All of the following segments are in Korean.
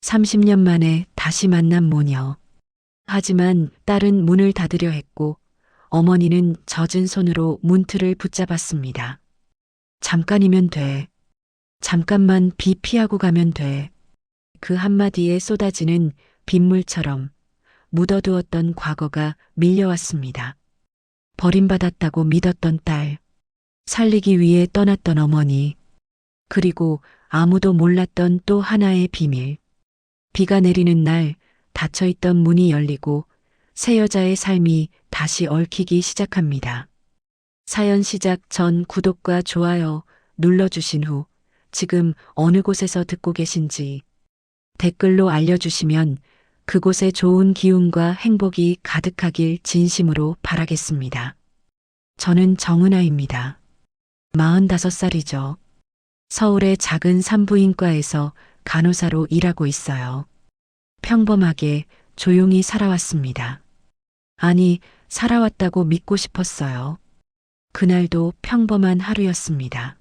30년 만에 다시 만난 모녀. 하지만 딸은 문을 닫으려 했고 어머니는 젖은 손으로 문틀을 붙잡았습니다. 잠깐이면 돼. 잠깐만 비 피하고 가면 돼. 그 한마디에 쏟아지는 빗물처럼 묻어두었던 과거가 밀려왔습니다. 버림받았다고 믿었던 딸, 살리기 위해 떠났던 어머니, 그리고 아무도 몰랐던 또 하나의 비밀. 비가 내리는 날 닫혀있던 문이 열리고 새 여자의 삶이 다시 얽히기 시작합니다. 사연 시작 전 구독과 좋아요 눌러주신 후 지금 어느 곳에서 듣고 계신지 댓글로 알려주시면 그곳에 좋은 기운과 행복이 가득하길 진심으로 바라겠습니다. 저는 정은아입니다. 45살이죠. 서울의 작은 산부인과에서 간호사로 일하고 있어요. 평범하게 조용히 살아왔습니다. 아니, 살아왔다고 믿고 싶었어요. 그날도 평범한 하루였습니다.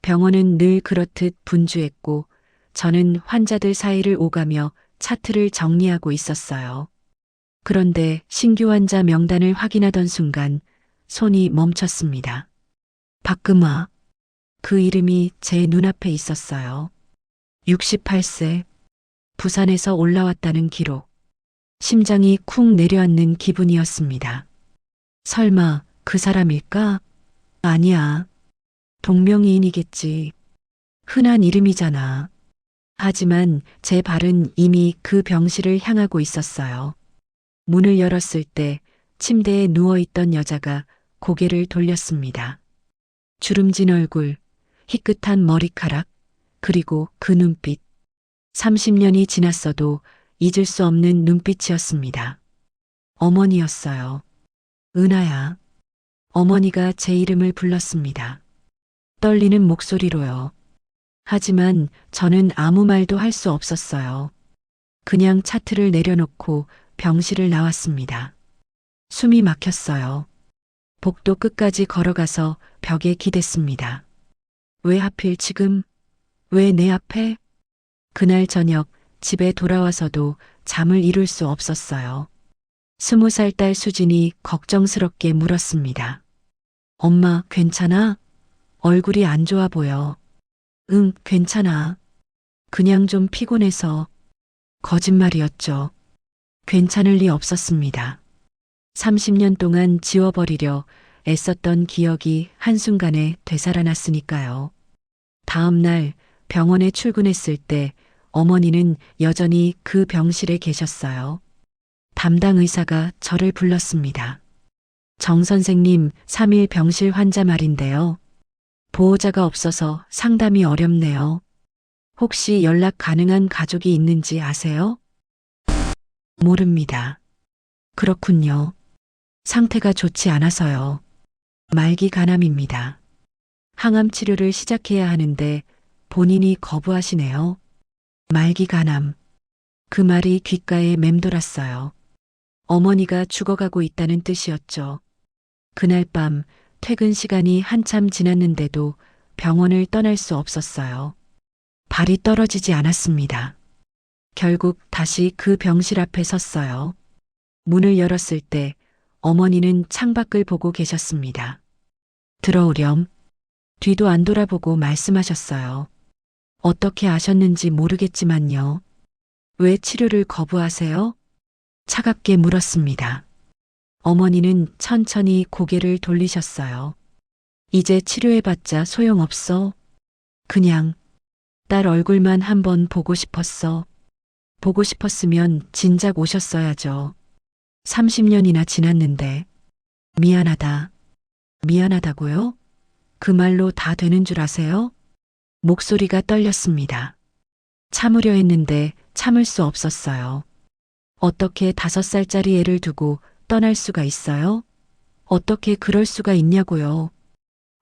병원은 늘 그렇듯 분주했고 저는 환자들 사이를 오가며 차트를 정리하고 있었어요. 그런데 신규 환자 명단을 확인하던 순간 손이 멈췄습니다. 박금화. 그 이름이 제 눈앞에 있었어요. 68세. 부산에서 올라왔다는 기록. 심장이 쿵 내려앉는 기분이었습니다. 설마 그 사람일까? 아니야. 동명이인이겠지. 흔한 이름이잖아. 하지만 제 발은 이미 그 병실을 향하고 있었어요. 문을 열었을 때 침대에 누워있던 여자가 고개를 돌렸습니다. 주름진 얼굴, 희끗한 머리카락, 그리고 그 눈빛. 30년이 지났어도 잊을 수 없는 눈빛이었습니다. 어머니였어요. 은하야. 어머니가 제 이름을 불렀습니다. 떨리는 목소리로요. 하지만 저는 아무 말도 할 수 없었어요. 그냥 차트를 내려놓고 병실을 나왔습니다. 숨이 막혔어요. 복도 끝까지 걸어가서 벽에 기댔습니다. 왜 하필 지금? 왜 내 앞에? 그날 저녁 집에 돌아와서도 잠을 이룰 수 없었어요. 20살 딸 수진이 걱정스럽게 물었습니다. 엄마, 괜찮아? 얼굴이 안 좋아 보여. 응, 괜찮아. 그냥 좀 피곤해서. 거짓말이었죠. 괜찮을 리 없었습니다. 30년 동안 지워버리려 애썼던 기억이 한순간에 되살아났으니까요. 다음 날 병원에 출근했을 때 어머니는 여전히 그 병실에 계셨어요. 담당 의사가 저를 불렀습니다. 정 선생님, 3일 병실 환자 말인데요. 보호자가 없어서 상담이 어렵네요. 혹시 연락 가능한 가족이 있는지 아세요? 모릅니다. 그렇군요. 상태가 좋지 않아서요. 말기 간암입니다. 항암 치료를 시작해야 하는데 본인이 거부하시네요. 말기 간암. 그 말이 귓가에 맴돌았어요. 어머니가 죽어가고 있다는 뜻이었죠. 그날 밤 퇴근 시간이 한참 지났는데도 병원을 떠날 수 없었어요. 발이 떨어지지 않았습니다. 결국 다시 그 병실 앞에 섰어요. 문을 열었을 때 어머니는 창밖을 보고 계셨습니다. 들어오렴. 뒤도 안 돌아보고 말씀하셨어요. 어떻게 아셨는지 모르겠지만요. 왜 치료를 거부하세요? 차갑게 물었습니다. 어머니는 천천히 고개를 돌리셨어요. 이제 치료해봤자 소용없어. 그냥 딸 얼굴만 한번 보고 싶었어. 보고 싶었으면 진작 오셨어야죠. 30년이나 지났는데. 미안하다. 미안하다고요? 그 말로 다 되는 줄 아세요? 목소리가 떨렸습니다. 참으려 했는데 참을 수 없었어요. 어떻게 5살짜리 애를 두고 떠날 수가 있어요? 어떻게 그럴 수가 있냐고요.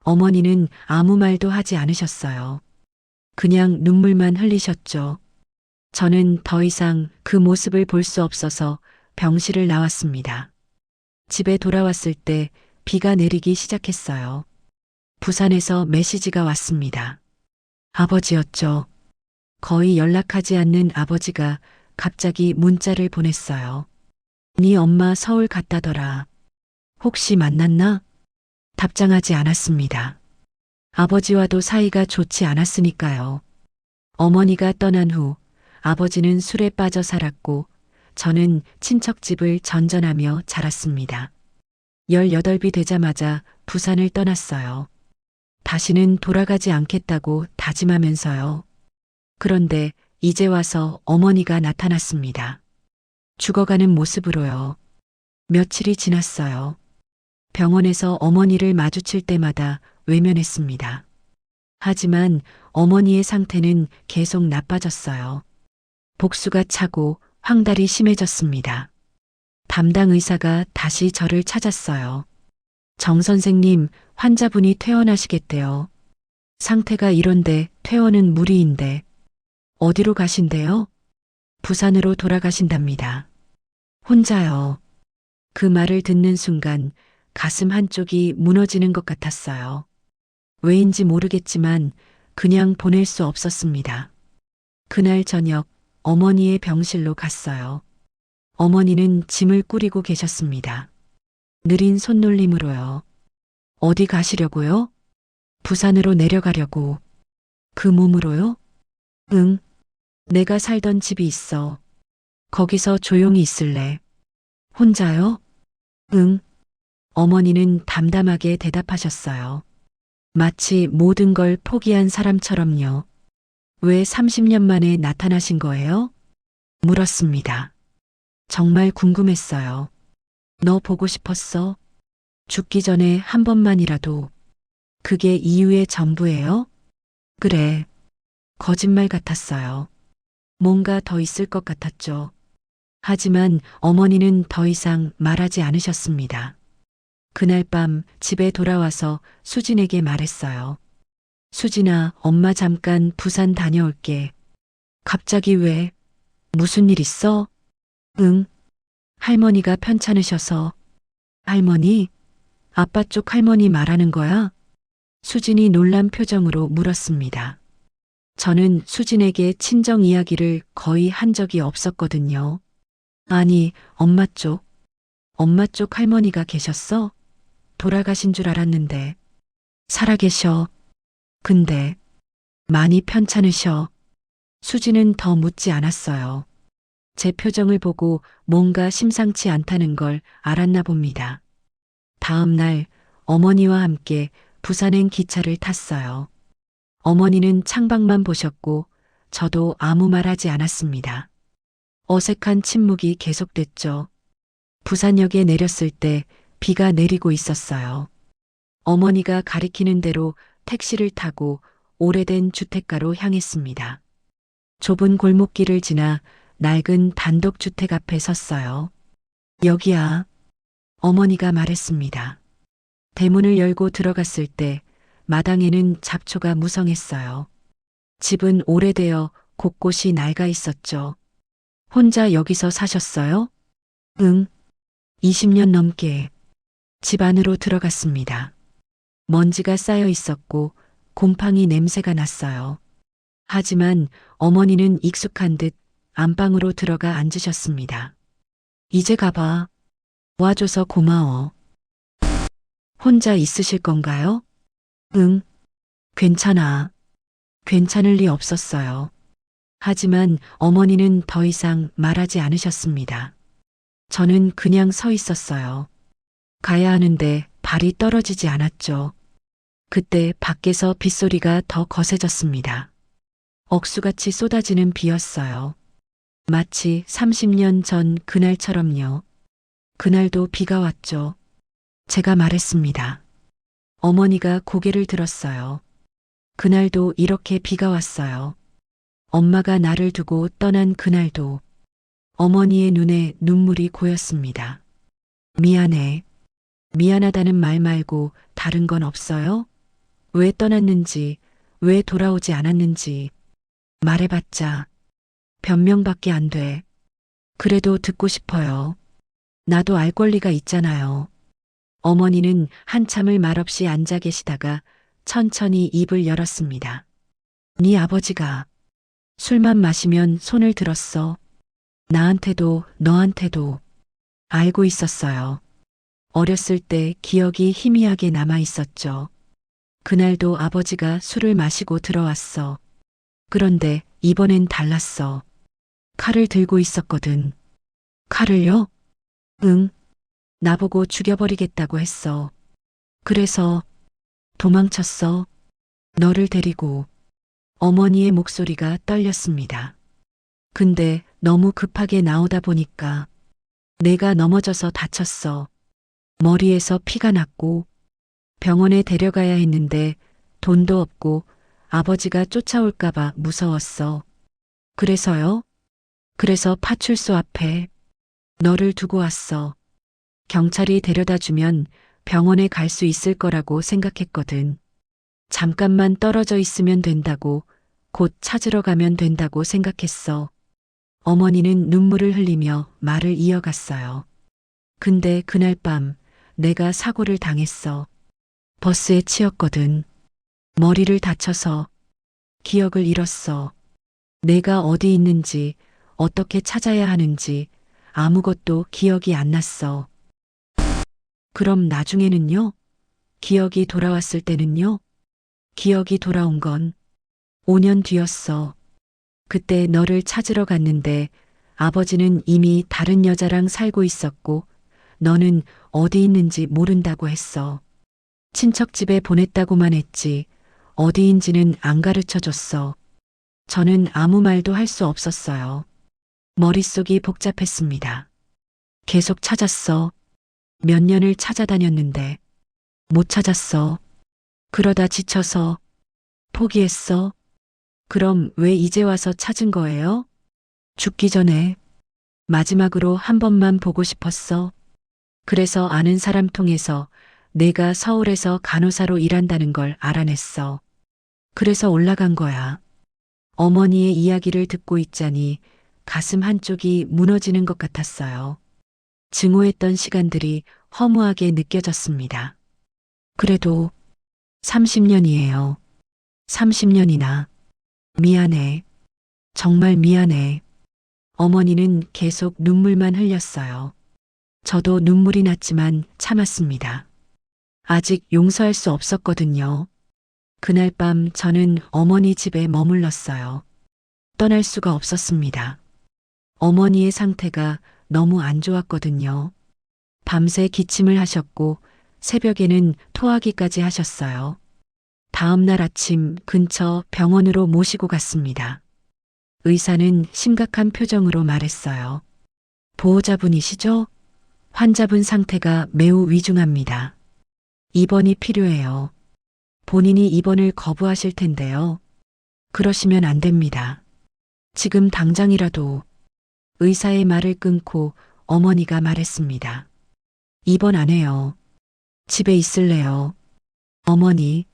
어머니는 아무 말도 하지 않으셨어요. 그냥 눈물만 흘리셨죠. 저는 더 이상 그 모습을 볼 수 없어서 병실을 나왔습니다. 집에 돌아왔을 때 비가 내리기 시작했어요. 부산에서 메시지가 왔습니다. 아버지였죠. 거의 연락하지 않는 아버지가 갑자기 문자를 보냈어요. 네 엄마 서울 갔다더라. 혹시 만났나? 답장하지 않았습니다. 아버지와도 사이가 좋지 않았으니까요. 어머니가 떠난 후 아버지는 술에 빠져 살았고 저는 친척집을 전전하며 자랐습니다. 18이 되자마자 부산을 떠났어요. 다시는 돌아가지 않겠다고 다짐하면서요. 그런데 이제 와서 어머니가 나타났습니다. 죽어가는 모습으로요. 며칠이 지났어요. 병원에서 어머니를 마주칠 때마다 외면했습니다. 하지만 어머니의 상태는 계속 나빠졌어요. 복수가 차고 황달이 심해졌습니다. 담당 의사가 다시 저를 찾았어요. 정 선생님, 환자분이 퇴원하시겠대요. 상태가 이런데 퇴원은 무리인데. 어디로 가신대요? 부산으로 돌아가신답니다. 혼자요. 그 말을 듣는 순간 가슴 한쪽이 무너지는 것 같았어요. 왜인지 모르겠지만 그냥 보낼 수 없었습니다. 그날 저녁 어머니의 병실로 갔어요. 어머니는 짐을 꾸리고 계셨습니다. 느린 손놀림으로요. 어디 가시려고요? 부산으로 내려가려고. 그 몸으로요? 응. 내가 살던 집이 있어. 거기서 조용히 있을래. 혼자요? 응. 어머니는 담담하게 대답하셨어요. 마치 모든 걸 포기한 사람처럼요. 왜 30년 만에 나타나신 거예요? 물었습니다. 정말 궁금했어요. 너 보고 싶었어? 죽기 전에 한 번만이라도. 그게 이유의 전부예요? 그래. 거짓말 같았어요. 뭔가 더 있을 것 같았죠. 하지만 어머니는 더 이상 말하지 않으셨습니다. 그날 밤 집에 돌아와서 수진에게 말했어요. 수진아, 엄마 잠깐 부산 다녀올게. 갑자기 왜? 무슨 일 있어? 응. 할머니가 편찮으셔서. 할머니? 아빠 쪽 할머니 말하는 거야? 수진이 놀란 표정으로 물었습니다. 저는 수진에게 친정 이야기를 거의 한 적이 없었거든요. 아니, 엄마 쪽. 엄마 쪽 할머니가 계셨어? 돌아가신 줄 알았는데. 살아계셔. 근데 많이 편찮으셔. 수지는 더 묻지 않았어요. 제 표정을 보고 뭔가 심상치 않다는 걸 알았나 봅니다. 다음 날 어머니와 함께 부산행 기차를 탔어요. 어머니는 창밖만 보셨고 저도 아무 말 하지 않았습니다. 어색한 침묵이 계속됐죠. 부산역에 내렸을 때 비가 내리고 있었어요. 어머니가 가리키는 대로 택시를 타고 오래된 주택가로 향했습니다. 좁은 골목길을 지나 낡은 단독주택 앞에 섰어요. 여기야. 어머니가 말했습니다. 대문을 열고 들어갔을 때 마당에는 잡초가 무성했어요. 집은 오래되어 곳곳이 낡아 있었죠. 혼자 여기서 사셨어요? 응. 20년 넘게. 집 안으로 들어갔습니다. 먼지가 쌓여 있었고 곰팡이 냄새가 났어요. 하지만 어머니는 익숙한 듯 안방으로 들어가 앉으셨습니다. 이제 가봐. 와줘서 고마워. 혼자 있으실 건가요? 응. 괜찮아. 괜찮을 리 없었어요. 하지만 어머니는 더 이상 말하지 않으셨습니다. 저는 그냥 서 있었어요. 가야 하는데 발이 떨어지지 않았죠. 그때 밖에서 빗소리가 더 거세졌습니다. 억수같이 쏟아지는 비였어요. 마치 30년 전 그날처럼요. 그날도 비가 왔죠. 제가 말했습니다. 어머니가 고개를 들었어요. 그날도 이렇게 비가 왔어요. 엄마가 나를 두고 떠난 그날도 어머니의 눈에 눈물이 고였습니다. 미안해. 미안하다는 말 말고 다른 건 없어요? 왜 떠났는지, 왜 돌아오지 않았는지 말해봤자 변명밖에 안 돼. 그래도 듣고 싶어요. 나도 알 권리가 있잖아요. 어머니는 한참을 말없이 앉아 계시다가 천천히 입을 열었습니다. 네 아버지가 술만 마시면 손을 들었어. 나한테도 너한테도 알고 있었어요. 어렸을 때 기억이 희미하게 남아 있었죠. 그날도 아버지가 술을 마시고 들어왔어. 그런데 이번엔 달랐어. 칼을 들고 있었거든. 칼을요? 응. 나보고 죽여버리겠다고 했어. 그래서 도망쳤어. 너를 데리고. 어머니의 목소리가 떨렸습니다. 근데 너무 급하게 나오다 보니까 내가 넘어져서 다쳤어. 머리에서 피가 났고 병원에 데려가야 했는데 돈도 없고 아버지가 쫓아올까봐 무서웠어. 그래서요? 그래서 파출소 앞에 너를 두고 왔어. 경찰이 데려다 주면 병원에 갈 수 있을 거라고 생각했거든. 잠깐만 떨어져 있으면 된다고, 곧 찾으러 가면 된다고 생각했어. 어머니는 눈물을 흘리며 말을 이어갔어요. 근데 그날 밤 내가 사고를 당했어. 버스에 치였거든. 머리를 다쳐서 기억을 잃었어. 내가 어디 있는지, 어떻게 찾아야 하는지 아무것도 기억이 안 났어. 그럼 나중에는요? 기억이 돌아왔을 때는요? 기억이 돌아온 건 5년 뒤였어. 그때 너를 찾으러 갔는데 아버지는 이미 다른 여자랑 살고 있었고 너는 어디 있는지 모른다고 했어. 친척 집에 보냈다고만 했지 어디인지는 안 가르쳐 줬어. 저는 아무 말도 할 수 없었어요. 머릿속이 복잡했습니다. 계속 찾았어. 몇 년을 찾아다녔는데 못 찾았어. 그러다 지쳐서 포기했어. 그럼 왜 이제 와서 찾은 거예요? 죽기 전에 마지막으로 한 번만 보고 싶었어. 그래서 아는 사람 통해서 내가 서울에서 간호사로 일한다는 걸 알아냈어. 그래서 올라간 거야. 어머니의 이야기를 듣고 있자니 가슴 한쪽이 무너지는 것 같았어요. 증오했던 시간들이 허무하게 느껴졌습니다. 그래도 30년이에요. 30년이나. 미안해. 정말 미안해. 어머니는 계속 눈물만 흘렸어요. 저도 눈물이 났지만 참았습니다. 아직 용서할 수 없었거든요. 그날 밤 저는 어머니 집에 머물렀어요. 떠날 수가 없었습니다. 어머니의 상태가 너무 안 좋았거든요. 밤새 기침을 하셨고 새벽에는 토하기까지 하셨어요. 다음 날 아침 근처 병원으로 모시고 갔습니다. 의사는 심각한 표정으로 말했어요. 보호자분이시죠? 환자분 상태가 매우 위중합니다. 입원이 필요해요. 본인이 입원을 거부하실 텐데요. 그러시면 안 됩니다. 지금 당장이라도 의사의 말을 끊고 어머니가 말했습니다. 입원 안 해요. 집에 있을래요. 어머니,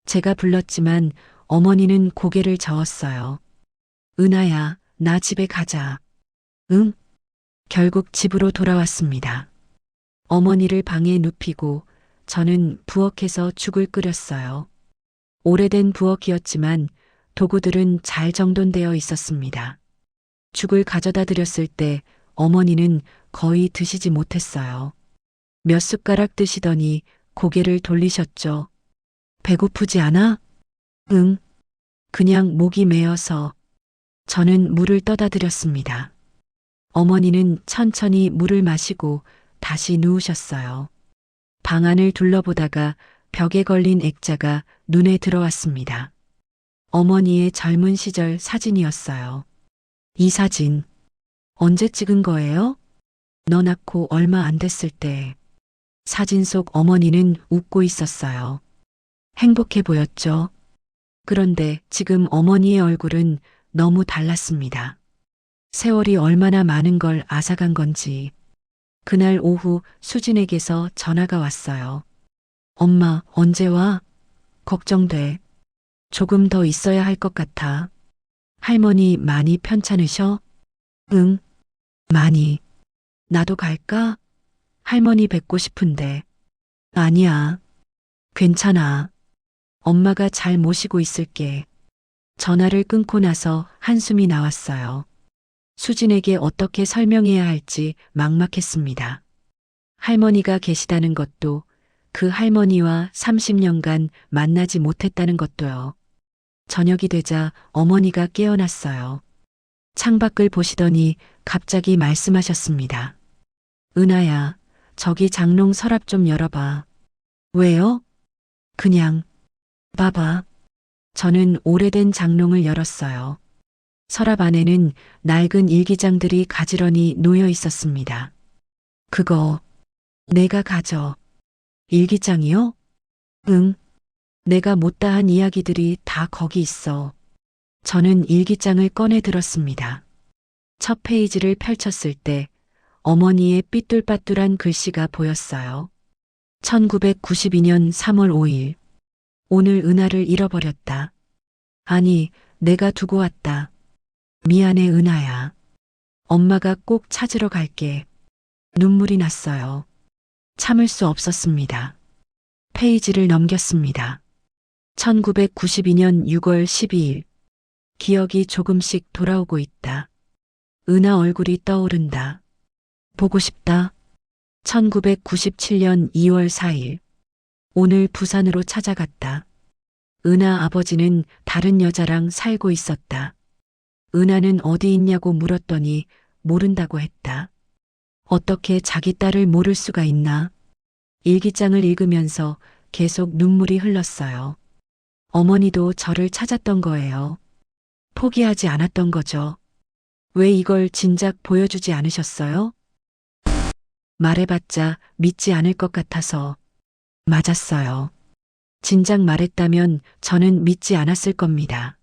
제가 불렀지만 어머니는 고개를 저었어요. 은하야, 나 집에 가자. 응? 결국 집으로 돌아왔습니다. 어머니를 방에 눕히고 저는 부엌에서 죽을 끓였어요. 오래된 부엌이었지만 도구들은 잘 정돈되어 있었습니다. 죽을 가져다 드렸을 때 어머니는 거의 드시지 못했어요. 몇 숟가락 드시더니 고개를 돌리셨죠. 배고프지 않아? 응. 그냥 목이 메어서. 저는 물을 떠다 드렸습니다. 어머니는 천천히 물을 마시고 다시 누우셨어요. 방 안을 둘러보다가 벽에 걸린 액자가 눈에 들어왔습니다. 어머니의 젊은 시절 사진이었어요. 이 사진, 언제 찍은 거예요? 너 낳고 얼마 안 됐을 때. 사진 속 어머니는 웃고 있었어요. 행복해 보였죠? 그런데 지금 어머니의 얼굴은 너무 달랐습니다. 세월이 얼마나 많은 걸 앗아간 건지. 그날 오후 수진에게서 전화가 왔어요. 엄마, 언제 와? 걱정돼. 조금 더 있어야 할 것 같아. 할머니 많이 편찮으셔? 응, 많이. 나도 갈까? 할머니 뵙고 싶은데. 아니야. 괜찮아. 엄마가 잘 모시고 있을게. 전화를 끊고 나서 한숨이 나왔어요. 수진에게 어떻게 설명해야 할지 막막했습니다. 할머니가 계시다는 것도, 그 할머니와 30년간 만나지 못했다는 것도요. 저녁이 되자 어머니가 깨어났어요. 창밖을 보시더니 갑자기 말씀하셨습니다. 은하야, 저기 장롱 서랍 좀 열어봐. 왜요? 그냥, 봐봐. 저는 오래된 장롱을 열었어요. 서랍 안에는 낡은 일기장들이 가지런히 놓여 있었습니다. 그거, 내가 가져. 일기장이요? 응. 내가 못다한 이야기들이 다 거기 있어. 저는 일기장을 꺼내 들었습니다. 첫 페이지를 펼쳤을 때 어머니의 삐뚤빠뚤한 글씨가 보였어요. 1992년 3월 5일. 오늘 은하를 잃어버렸다. 아니, 내가 두고 왔다. 미안해, 은하야. 엄마가 꼭 찾으러 갈게. 눈물이 났어요. 참을 수 없었습니다. 페이지를 넘겼습니다. 1992년 6월 12일. 기억이 조금씩 돌아오고 있다. 은하 얼굴이 떠오른다. 보고 싶다. 1997년 2월 4일. 오늘 부산으로 찾아갔다. 은하 아버지는 다른 여자랑 살고 있었다. 은하는 어디 있냐고 물었더니 모른다고 했다. 어떻게 자기 딸을 모를 수가 있나? 일기장을 읽으면서 계속 눈물이 흘렀어요. 어머니도 저를 찾았던 거예요. 포기하지 않았던 거죠. 왜 이걸 진작 보여주지 않으셨어요? 말해봤자 믿지 않을 것 같아서. 맞았어요. 진작 말했다면 저는 믿지 않았을 겁니다.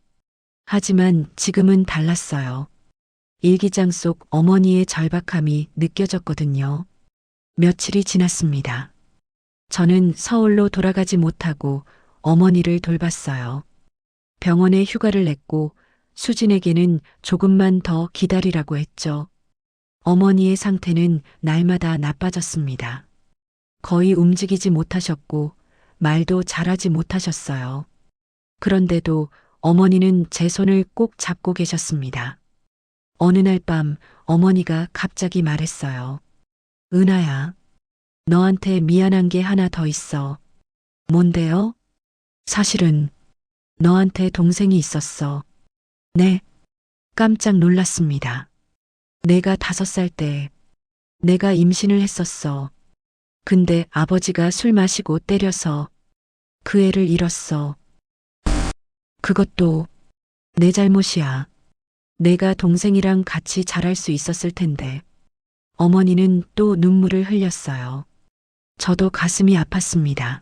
하지만 지금은 달랐어요. 일기장 속 어머니의 절박함이 느껴졌거든요. 며칠이 지났습니다. 저는 서울로 돌아가지 못하고 어머니를 돌봤어요. 병원에 휴가를 냈고 수진에게는 조금만 더 기다리라고 했죠. 어머니의 상태는 날마다 나빠졌습니다. 거의 움직이지 못하셨고 말도 잘하지 못하셨어요. 그런데도 어머니는 제 손을 꼭 잡고 계셨습니다. 어느 날 밤 어머니가 갑자기 말했어요. 은하야, 너한테 미안한 게 하나 더 있어. 뭔데요? 사실은 너한테 동생이 있었어. 네. 깜짝 놀랐습니다. 내가 5살 때 내가 임신을 했었어. 근데 아버지가 술 마시고 때려서 그 애를 잃었어. 그것도 내 잘못이야. 내가 동생이랑 같이 자랄 수 있었을 텐데. 어머니는 또 눈물을 흘렸어요. 저도 가슴이 아팠습니다.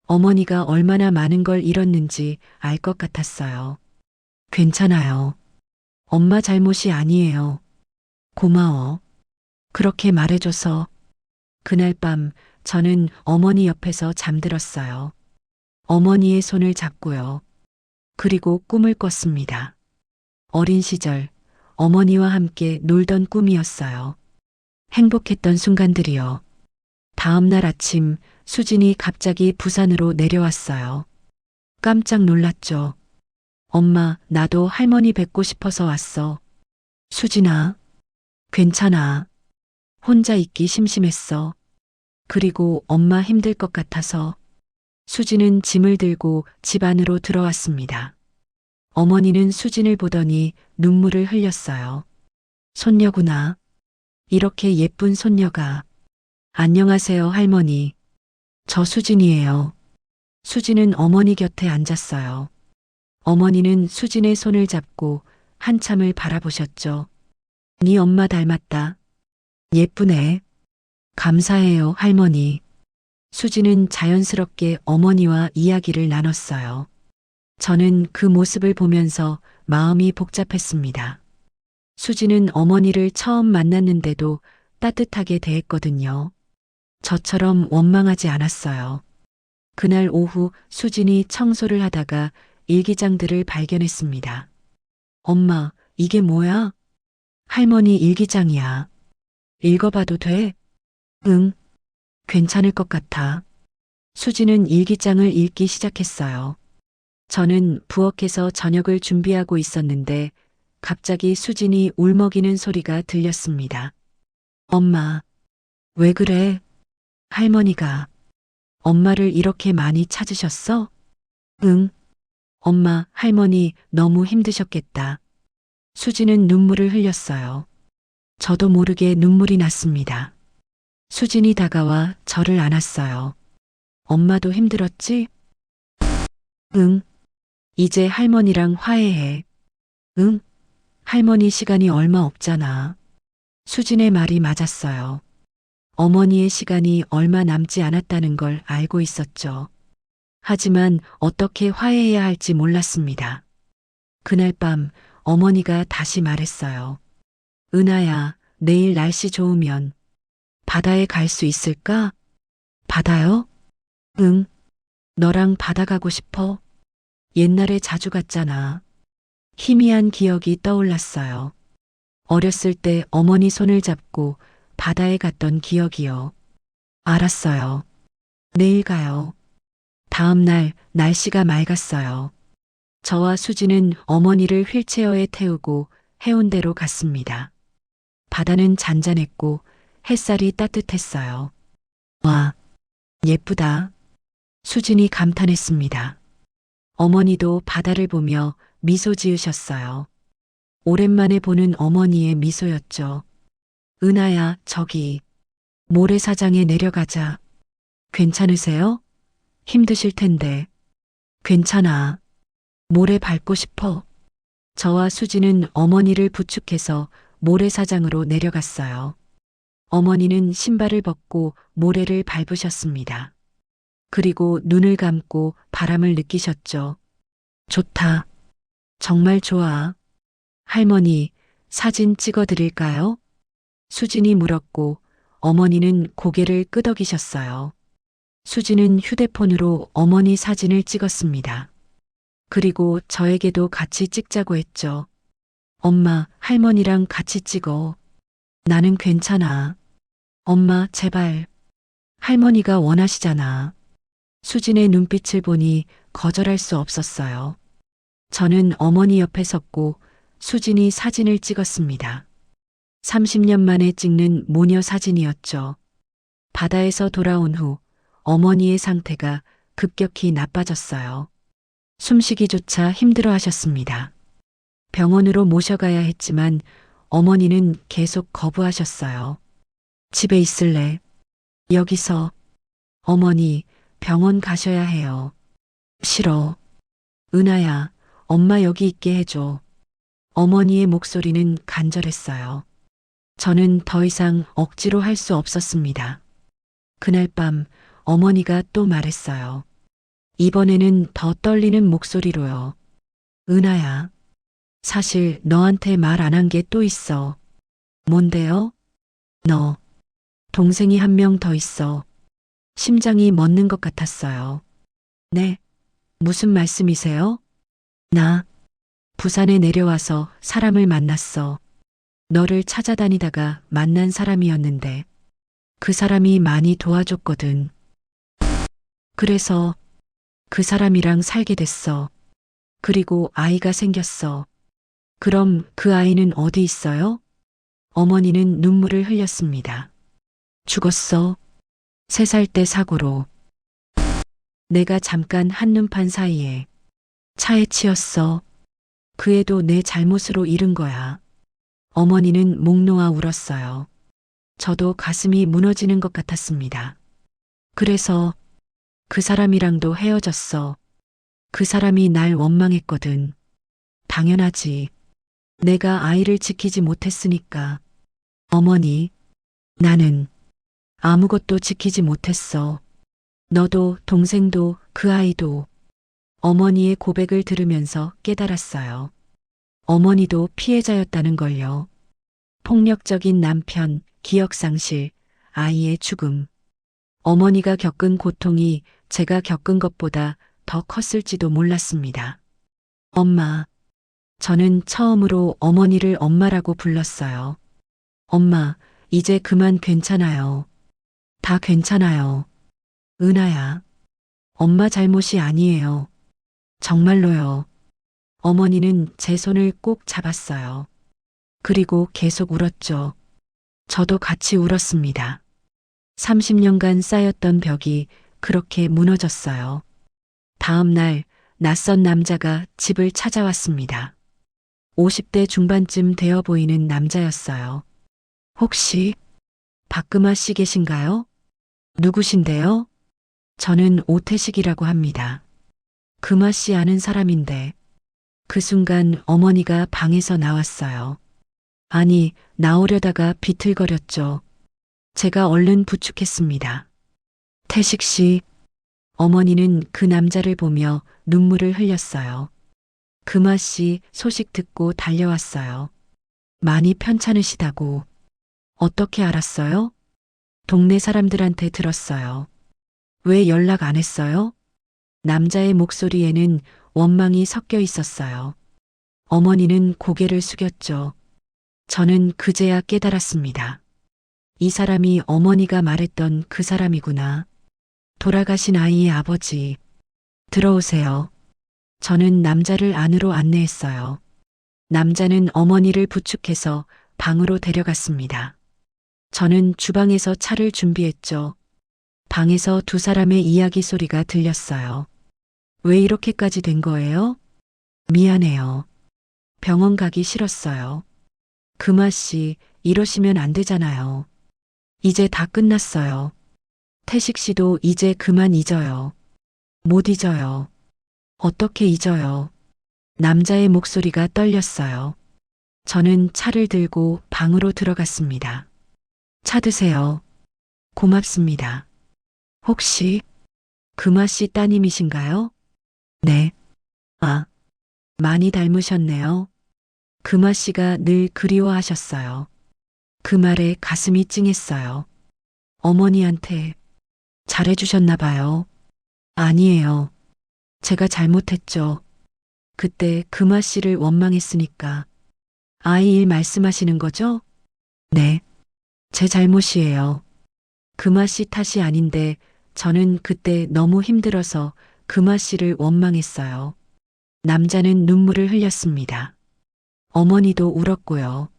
어머니가 얼마나 많은 걸 잃었는지 알 것 같았어요. 괜찮아요. 엄마 잘못이 아니에요. 고마워. 그렇게 말해줘서. 그날 밤 저는 어머니 옆에서 잠들었어요. 어머니의 손을 잡고요. 그리고 꿈을 꿨습니다. 어린 시절 어머니와 함께 놀던 꿈이었어요. 행복했던 순간들이요. 다음 날 아침 수진이 갑자기 부산으로 내려왔어요. 깜짝 놀랐죠. 엄마, 나도 할머니 뵙고 싶어서 왔어. 수진아, 괜찮아. 혼자 있기 심심했어. 그리고 엄마 힘들 것 같아서. 수진은 짐을 들고 집 안으로 들어왔습니다. 어머니는 수진을 보더니 눈물을 흘렸어요. 손녀구나. 이렇게 예쁜 손녀가. 안녕하세요, 할머니. 저 수진이에요. 수진은 어머니 곁에 앉았어요. 어머니는 수진의 손을 잡고 한참을 바라보셨죠. 네 엄마 닮았다. 예쁘네. 감사해요, 할머니. 수진은 자연스럽게 어머니와 이야기를 나눴어요. 저는 그 모습을 보면서 마음이 복잡했습니다. 수진은 어머니를 처음 만났는데도 따뜻하게 대했거든요. 저처럼 원망하지 않았어요. 그날 오후 수진이 청소를 하다가 일기장들을 발견했습니다. 엄마, 이게 뭐야? 할머니 일기장이야. 읽어봐도 돼? 응, 괜찮을 것 같아. 수진은 일기장을 읽기 시작했어요. 저는 부엌에서 저녁을 준비하고 있었는데 갑자기 수진이 울먹이는 소리가 들렸습니다. 엄마, 왜 그래? 할머니가 엄마를 이렇게 많이 찾으셨어? 응, 엄마, 할머니 너무 힘드셨겠다. 수진은 눈물을 흘렸어요. 저도 모르게 눈물이 났습니다. 수진이 다가와 저를 안았어요. 엄마도 힘들었지? 응, 이제 할머니랑 화해해. 응, 할머니 시간이 얼마 없잖아. 수진의 말이 맞았어요. 어머니의 시간이 얼마 남지 않았다는 걸 알고 있었죠. 하지만 어떻게 화해해야 할지 몰랐습니다. 그날 밤 어머니가 다시 말했어요. 은하야, 내일 날씨 좋으면 바다에 갈 수 있을까? 바다요? 응, 너랑 바다 가고 싶어. 옛날에 자주 갔잖아. 희미한 기억이 떠올랐어요. 어렸을 때 어머니 손을 잡고 바다에 갔던 기억이요. 알았어요. 내일 가요. 다음 날 날씨가 맑았어요. 저와 수지는 어머니를 휠체어에 태우고 해운대로 갔습니다. 바다는 잔잔했고 햇살이 따뜻했어요. 와, 예쁘다. 수진이 감탄했습니다. 어머니도 바다를 보며 미소 지으셨어요. 오랜만에 보는 어머니의 미소였죠. 은하야, 저기 모래사장에 내려가자. 괜찮으세요? 힘드실 텐데. 괜찮아. 모래 밟고 싶어. 저와 수지는 어머니를 부축해서 모래사장으로 내려갔어요. 어머니는 신발을 벗고 모래를 밟으셨습니다. 그리고 눈을 감고 바람을 느끼셨죠. 좋다. 정말 좋아. 할머니, 사진 찍어 드릴까요? 수진이 물었고 어머니는 고개를 끄덕이셨어요. 수진은 휴대폰으로 어머니 사진을 찍었습니다. 그리고 저에게도 같이 찍자고 했죠. 엄마, 할머니랑 같이 찍어. 나는 괜찮아. 엄마, 제발. 할머니가 원하시잖아. 수진의 눈빛을 보니 거절할 수 없었어요. 저는 어머니 옆에 섰고 수진이 사진을 찍었습니다. 30년 만에 찍는 모녀 사진이었죠. 바다에서 돌아온 후 어머니의 상태가 급격히 나빠졌어요. 숨쉬기조차 힘들어 하셨습니다. 병원으로 모셔가야 했지만 어머니는 계속 거부하셨어요. 집에 있을래? 여기서. 어머니, 병원 가셔야 해요. 싫어. 은하야, 엄마 여기 있게 해줘. 어머니의 목소리는 간절했어요. 저는 더 이상 억지로 할 수 없었습니다. 그날 밤 어머니가 또 말했어요. 이번에는 더 떨리는 목소리로요. 은하야, 사실 너한테 말 안 한 게 또 있어. 뭔데요? 너, 동생이 한 명 더 있어. 심장이 멎는 것 같았어요. 네, 무슨 말씀이세요? 나, 부산에 내려와서 사람을 만났어. 너를 찾아다니다가 만난 사람이었는데 그 사람이 많이 도와줬거든. 그래서 그 사람이랑 살게 됐어. 그리고 아이가 생겼어. 그럼 그 아이는 어디 있어요? 어머니는 눈물을 흘렸습니다. 죽었어. 3살 때 사고로. 내가 잠깐 한눈판 사이에 차에 치였어. 그 애도 내 잘못으로 잃은 거야. 어머니는 목 놓아 울었어요. 저도 가슴이 무너지는 것 같았습니다. 그래서 그 사람이랑도 헤어졌어. 그 사람이 날 원망했거든. 당연하지. 내가 아이를 지키지 못했으니까. 어머니, 나는 아무것도 지키지 못했어. 너도 동생도 그 아이도. 어머니의 고백을 들으면서 깨달았어요. 어머니도 피해자였다는 걸요. 폭력적인 남편, 기억상실, 아이의 죽음. 어머니가 겪은 고통이 제가 겪은 것보다 더 컸을지도 몰랐습니다. 엄마. 저는 처음으로 어머니를 엄마라고 불렀어요. 엄마, 이제 그만 괜찮아요. 다 괜찮아요. 은하야. 엄마 잘못이 아니에요. 정말로요. 어머니는 제 손을 꼭 잡았어요. 그리고 계속 울었죠. 저도 같이 울었습니다. 30년간 쌓였던 벽이 그렇게 무너졌어요. 다음 날 낯선 남자가 집을 찾아왔습니다. 50대 중반쯤 되어 보이는 남자였어요. 혹시 박금아 씨 계신가요? 누구신데요? 저는 오태식이라고 합니다. 금아 씨 아는 사람인데. 그 순간 어머니가 방에서 나왔어요. 아니, 나오려다가 비틀거렸죠. 제가 얼른 부축했습니다. 태식 씨, 어머니는 그 남자를 보며 눈물을 흘렸어요. 금아 씨 소식 듣고 달려왔어요. 많이 편찮으시다고. 어떻게 알았어요? 동네 사람들한테 들었어요. 왜 연락 안 했어요? 남자의 목소리에는 원망이 섞여 있었어요. 어머니는 고개를 숙였죠. 저는 그제야 깨달았습니다. 이 사람이 어머니가 말했던 그 사람이구나. 돌아가신 아이의 아버지. 들어오세요. 저는 남자를 안으로 안내했어요. 남자는 어머니를 부축해서 방으로 데려갔습니다. 저는 주방에서 차를 준비했죠. 방에서 두 사람의 이야기 소리가 들렸어요. 왜 이렇게까지 된 거예요? 미안해요. 병원 가기 싫었어요. 금아 씨, 이러시면 안 되잖아요. 이제 다 끝났어요. 태식 씨도 이제 그만 잊어요. 못 잊어요. 어떻게 잊어요? 남자의 목소리가 떨렸어요. 저는 차를 들고 방으로 들어갔습니다. 차 드세요. 고맙습니다. 혹시 금아 씨 따님이신가요? 네. 아, 많이 닮으셨네요. 금아 씨가 늘 그리워하셨어요. 그 말에 가슴이 찡했어요. 어머니한테 잘해주셨나 봐요. 아니에요. 제가 잘못했죠. 그때 금아 씨를 원망했으니까. 아이 일 말씀하시는 거죠? 네. 제 잘못이에요. 금아 씨 탓이 아닌데 저는 그때 너무 힘들어서 금아 씨를 원망했어요. 남자는 눈물을 흘렸습니다. 어머니도 울었고요.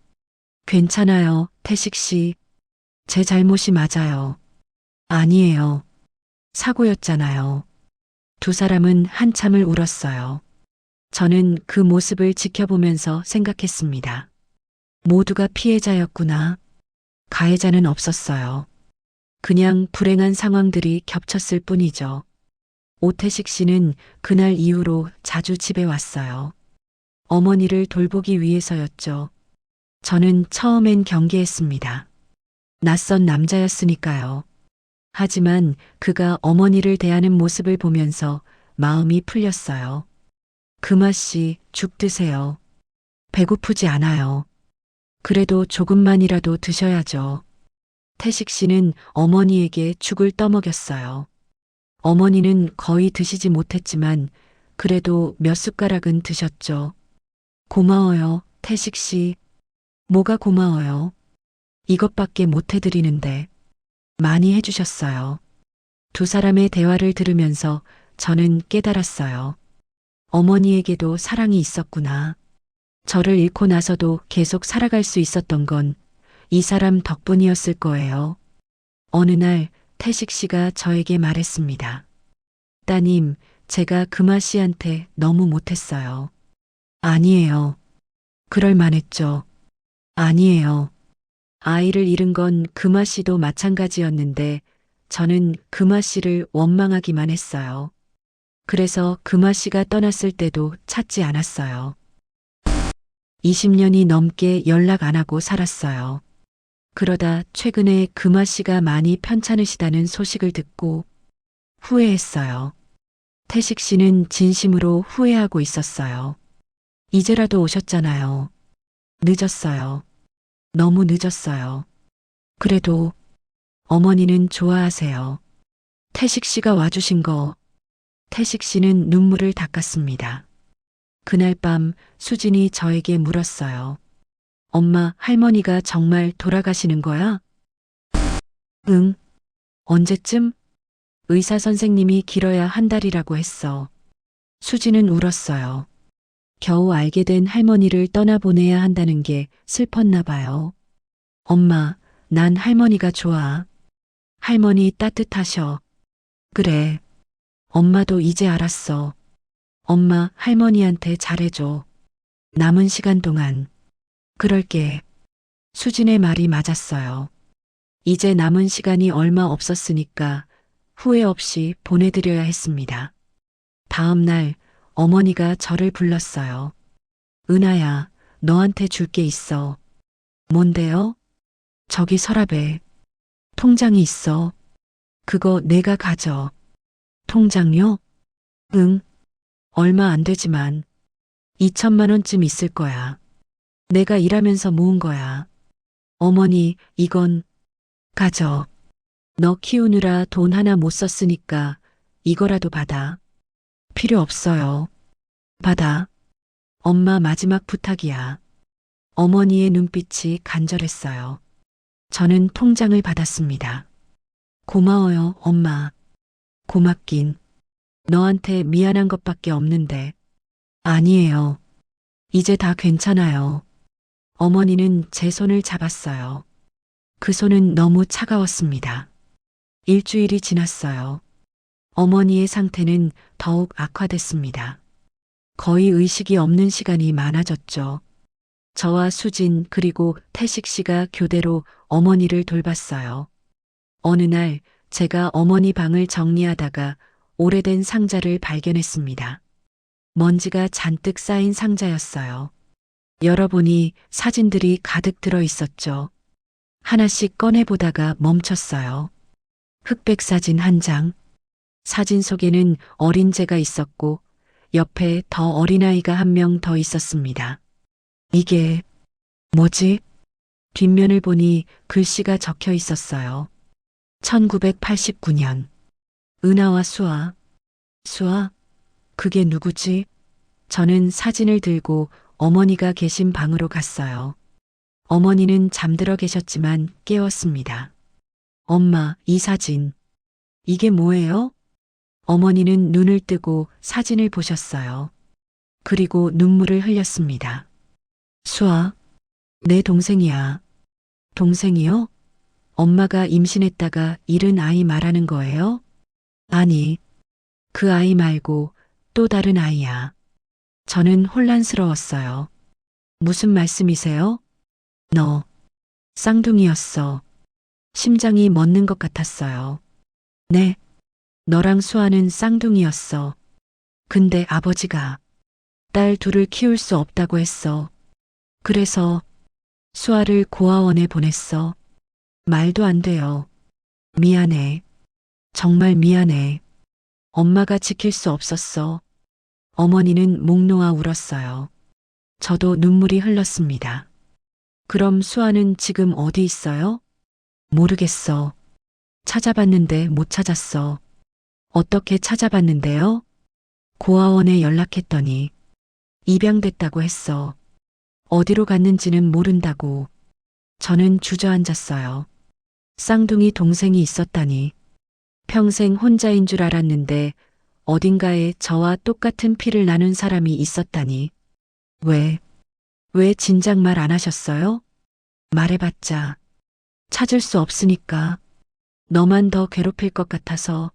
괜찮아요, 태식 씨. 제 잘못이 맞아요. 아니에요. 사고였잖아요. 두 사람은 한참을 울었어요. 저는 그 모습을 지켜보면서 생각했습니다. 모두가 피해자였구나. 가해자는 없었어요. 그냥 불행한 상황들이 겹쳤을 뿐이죠. 오태식 씨는 그날 이후로 자주 집에 왔어요. 어머니를 돌보기 위해서였죠. 저는 처음엔 경계했습니다. 낯선 남자였으니까요. 하지만 그가 어머니를 대하는 모습을 보면서 마음이 풀렸어요. 금아 씨, 죽 드세요. 배고프지 않아요. 그래도 조금만이라도 드셔야죠. 태식 씨는 어머니에게 죽을 떠먹였어요. 어머니는 거의 드시지 못했지만 그래도 몇 숟가락은 드셨죠. 고마워요, 태식 씨. 뭐가 고마워요? 이것밖에 못 해드리는데. 많이 해주셨어요. 두 사람의 대화를 들으면서 저는 깨달았어요. 어머니에게도 사랑이 있었구나. 저를 잃고 나서도 계속 살아갈 수 있었던 건 이 사람 덕분이었을 거예요. 어느 날 태식 씨가 저에게 말했습니다. 따님, 제가 금아 씨한테 너무 못했어요. 아니에요. 그럴 만했죠. 아니에요. 아이를 잃은 건 금아 씨도 마찬가지였는데 저는 금아 씨를 원망하기만 했어요. 그래서 금아 씨가 떠났을 때도 찾지 않았어요. 20년이 넘게 연락 안 하고 살았어요. 그러다 최근에 금아 씨가 많이 편찮으시다는 소식을 듣고 후회했어요. 태식 씨는 진심으로 후회하고 있었어요. 이제라도 오셨잖아요. 늦었어요. 너무 늦었어요. 그래도 어머니는 좋아하세요. 태식 씨가 와주신 거. 태식 씨는 눈물을 닦았습니다. 그날 밤 수진이 저에게 물었어요. 엄마, 할머니가 정말 돌아가시는 거야? 응. 언제쯤? 의사 선생님이 길어야 한 달이라고 했어. 수지는 울었어요. 겨우 알게 된 할머니를 떠나보내야 한다는 게 슬펐나 봐요. 엄마, 난 할머니가 좋아. 할머니 따뜻하셔. 그래. 엄마도 이제 알았어. 엄마, 할머니한테 잘해줘. 남은 시간 동안. 그럴게. 수진의 말이 맞았어요. 이제 남은 시간이 얼마 없었으니까 후회 없이 보내드려야 했습니다. 다음 날 어머니가 저를 불렀어요. 은하야, 너한테 줄 게 있어. 뭔데요? 저기 서랍에 통장이 있어. 그거 내가 가져. 통장요? 응. 얼마 안 되지만 2천만 원쯤 있을 거야. 내가 일하면서 모은 거야. 어머니, 이건 가져. 너 키우느라 돈 하나 못 썼으니까 이거라도 받아. 필요 없어요. 받아. 엄마 마지막 부탁이야. 어머니의 눈빛이 간절했어요. 저는 통장을 받았습니다. 고마워요, 엄마. 고맙긴. 너한테 미안한 것밖에 없는데. 아니에요. 이제 다 괜찮아요. 어머니는 제 손을 잡았어요. 그 손은 너무 차가웠습니다. 일주일이 지났어요. 어머니의 상태는 더욱 악화됐습니다. 거의 의식이 없는 시간이 많아졌죠. 저와 수진 그리고 태식 씨가 교대로 어머니를 돌봤어요. 어느 날 제가 어머니 방을 정리하다가 오래된 상자를 발견했습니다. 먼지가 잔뜩 쌓인 상자였어요. 열어보니 사진들이 가득 들어 있었죠. 하나씩 꺼내보다가 멈췄어요. 흑백 사진 한 장. 사진 속에는 어린 제가 있었고 옆에 더 어린아이가 한 명 더 있었습니다. 이게 뭐지? 뒷면을 보니 글씨가 적혀 있었어요. 1989년. 은하와 수아. 수아? 그게 누구지? 저는 사진을 들고 어머니가 계신 방으로 갔어요. 어머니는 잠들어 계셨지만 깨웠습니다. 엄마, 이 사진. 이게 뭐예요? 어머니는 눈을 뜨고 사진을 보셨어요. 그리고 눈물을 흘렸습니다. 수아, 내 동생이야. 동생이요? 엄마가 임신했다가 잃은 아이 말하는 거예요? 아니, 그 아이 말고 또 다른 아이야. 저는 혼란스러웠어요. 무슨 말씀이세요? 너, 쌍둥이였어. 심장이 멎는 것 같았어요. 네, 너랑 수아는 쌍둥이였어. 근데 아버지가 딸 둘을 키울 수 없다고 했어. 그래서 수아를 고아원에 보냈어. 말도 안 돼요. 미안해. 정말 미안해. 엄마가 지킬 수 없었어. 어머니는 목 놓아 울었어요. 저도 눈물이 흘렀습니다. 그럼 수아는 지금 어디 있어요? 모르겠어. 찾아봤는데 못 찾았어. 어떻게 찾아봤는데요? 고아원에 연락했더니 입양됐다고 했어. 어디로 갔는지는 모른다고. 저는 주저앉았어요. 쌍둥이 동생이 있었다니. 평생 혼자인 줄 알았는데 어딘가에 저와 똑같은 피를 나눈 사람이 있었다니. 왜 진작 말 안 하셨어요? 말해봤자 찾을 수 없으니까. 너만 더 괴롭힐 것 같아서.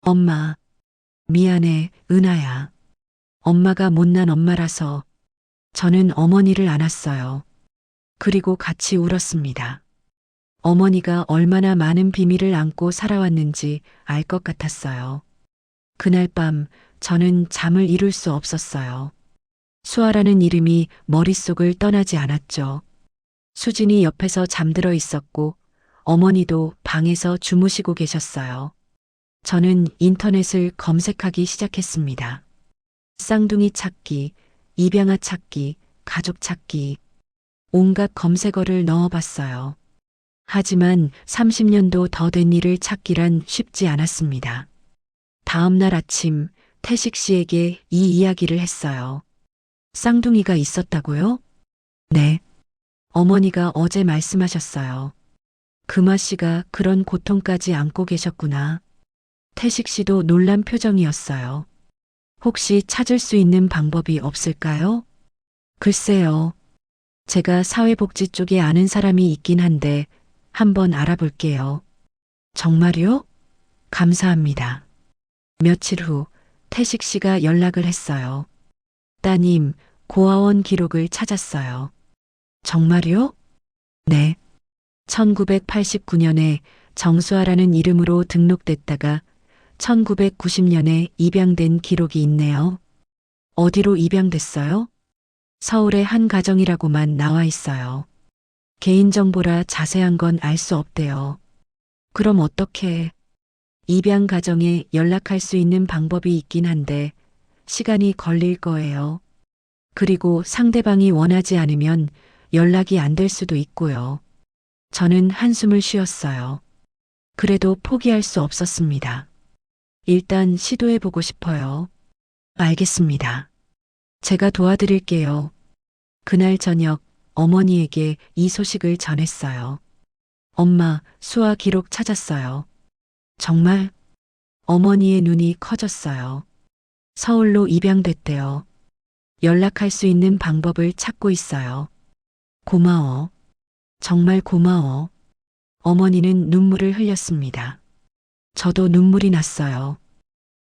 엄마, 미안해, 은하야. 엄마가 못난 엄마라서. 저는 어머니를 안았어요. 그리고 같이 울었습니다. 어머니가 얼마나 많은 비밀을 안고 살아왔는지 알 것 같았어요. 그날 밤 저는 잠을 이룰 수 없었어요. 수아라는 이름이 머릿속을 떠나지 않았죠. 수진이 옆에서 잠들어 있었고 어머니도 방에서 주무시고 계셨어요. 저는 인터넷을 검색하기 시작했습니다. 쌍둥이 찾기, 입양아 찾기, 가족 찾기, 온갖 검색어를 넣어봤어요. 하지만 30년도 더 된 일을 찾기란 쉽지 않았습니다. 다음 날 아침 태식 씨에게 이 이야기를 했어요. 쌍둥이가 있었다고요? 네. 어머니가 어제 말씀하셨어요. 금아 씨가 그런 고통까지 안고 계셨구나. 태식 씨도 놀란 표정이었어요. 혹시 찾을 수 있는 방법이 없을까요? 글쎄요. 제가 사회복지 쪽에 아는 사람이 있긴 한데 한번 알아볼게요. 정말요? 감사합니다. 며칠 후 태식 씨가 연락을 했어요. 따님, 고아원 기록을 찾았어요. 정말요? 네. 1989년에 정수아라는 이름으로 등록됐다가 1990년에 입양된 기록이 있네요. 어디로 입양됐어요? 서울의 한 가정이라고만 나와 있어요. 개인정보라 자세한 건 알 수 없대요. 그럼 어떻게? 입양 가정에 연락할 수 있는 방법이 있긴 한데 시간이 걸릴 거예요. 그리고 상대방이 원하지 않으면 연락이 안 될 수도 있고요. 저는 한숨을 쉬었어요. 그래도 포기할 수 없었습니다. 일단 시도해보고 싶어요. 알겠습니다. 제가 도와드릴게요. 그날 저녁 어머니에게 이 소식을 전했어요. 엄마, 수아 기록 찾았어요. 정말? 어머니의 눈이 커졌어요. 서울로 입양됐대요. 연락할 수 있는 방법을 찾고 있어요. 고마워. 정말 고마워. 어머니는 눈물을 흘렸습니다. 저도 눈물이 났어요.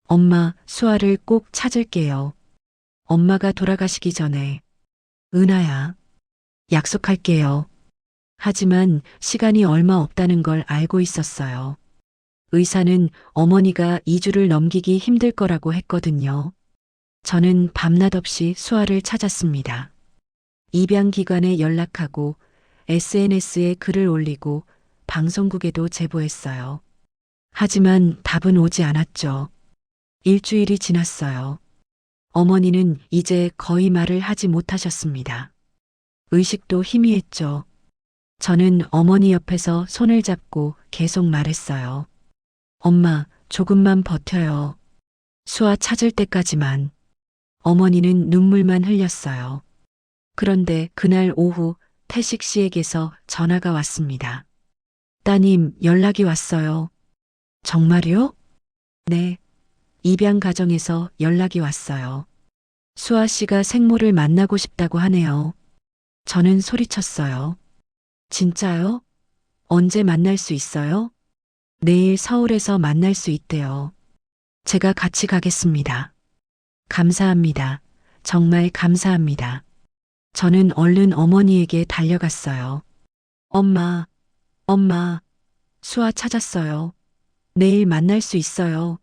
엄마, 수아를 꼭 찾을게요. 엄마가 돌아가시기 전에. 은하야, 약속할게요. 하지만 시간이 얼마 없다는 걸 알고 있었어요. 의사는 어머니가 2주를 넘기기 힘들 거라고 했거든요. 저는 밤낮 없이 수아를 찾았습니다. 입양기관에 연락하고 SNS에 글을 올리고 방송국에도 제보했어요. 하지만 답은 오지 않았죠. 일주일이 지났어요. 어머니는 이제 거의 말을 하지 못하셨습니다. 의식도 희미했죠. 저는 어머니 옆에서 손을 잡고 계속 말했어요. 엄마, 조금만 버텨요. 수아 찾을 때까지만. 어머니는 눈물만 흘렸어요. 그런데 그날 오후 태식 씨에게서 전화가 왔습니다. 따님, 연락이 왔어요. 정말요? 네. 입양 가정에서 연락이 왔어요. 수아 씨가 생모를 만나고 싶다고 하네요. 저는 소리쳤어요. 진짜요? 언제 만날 수 있어요? 내일 서울에서 만날 수 있대요. 제가 같이 가겠습니다. 감사합니다. 정말 감사합니다. 저는 얼른 어머니에게 달려갔어요. 엄마, 엄마, 수아 찾았어요. 내일 만날 수 있어요.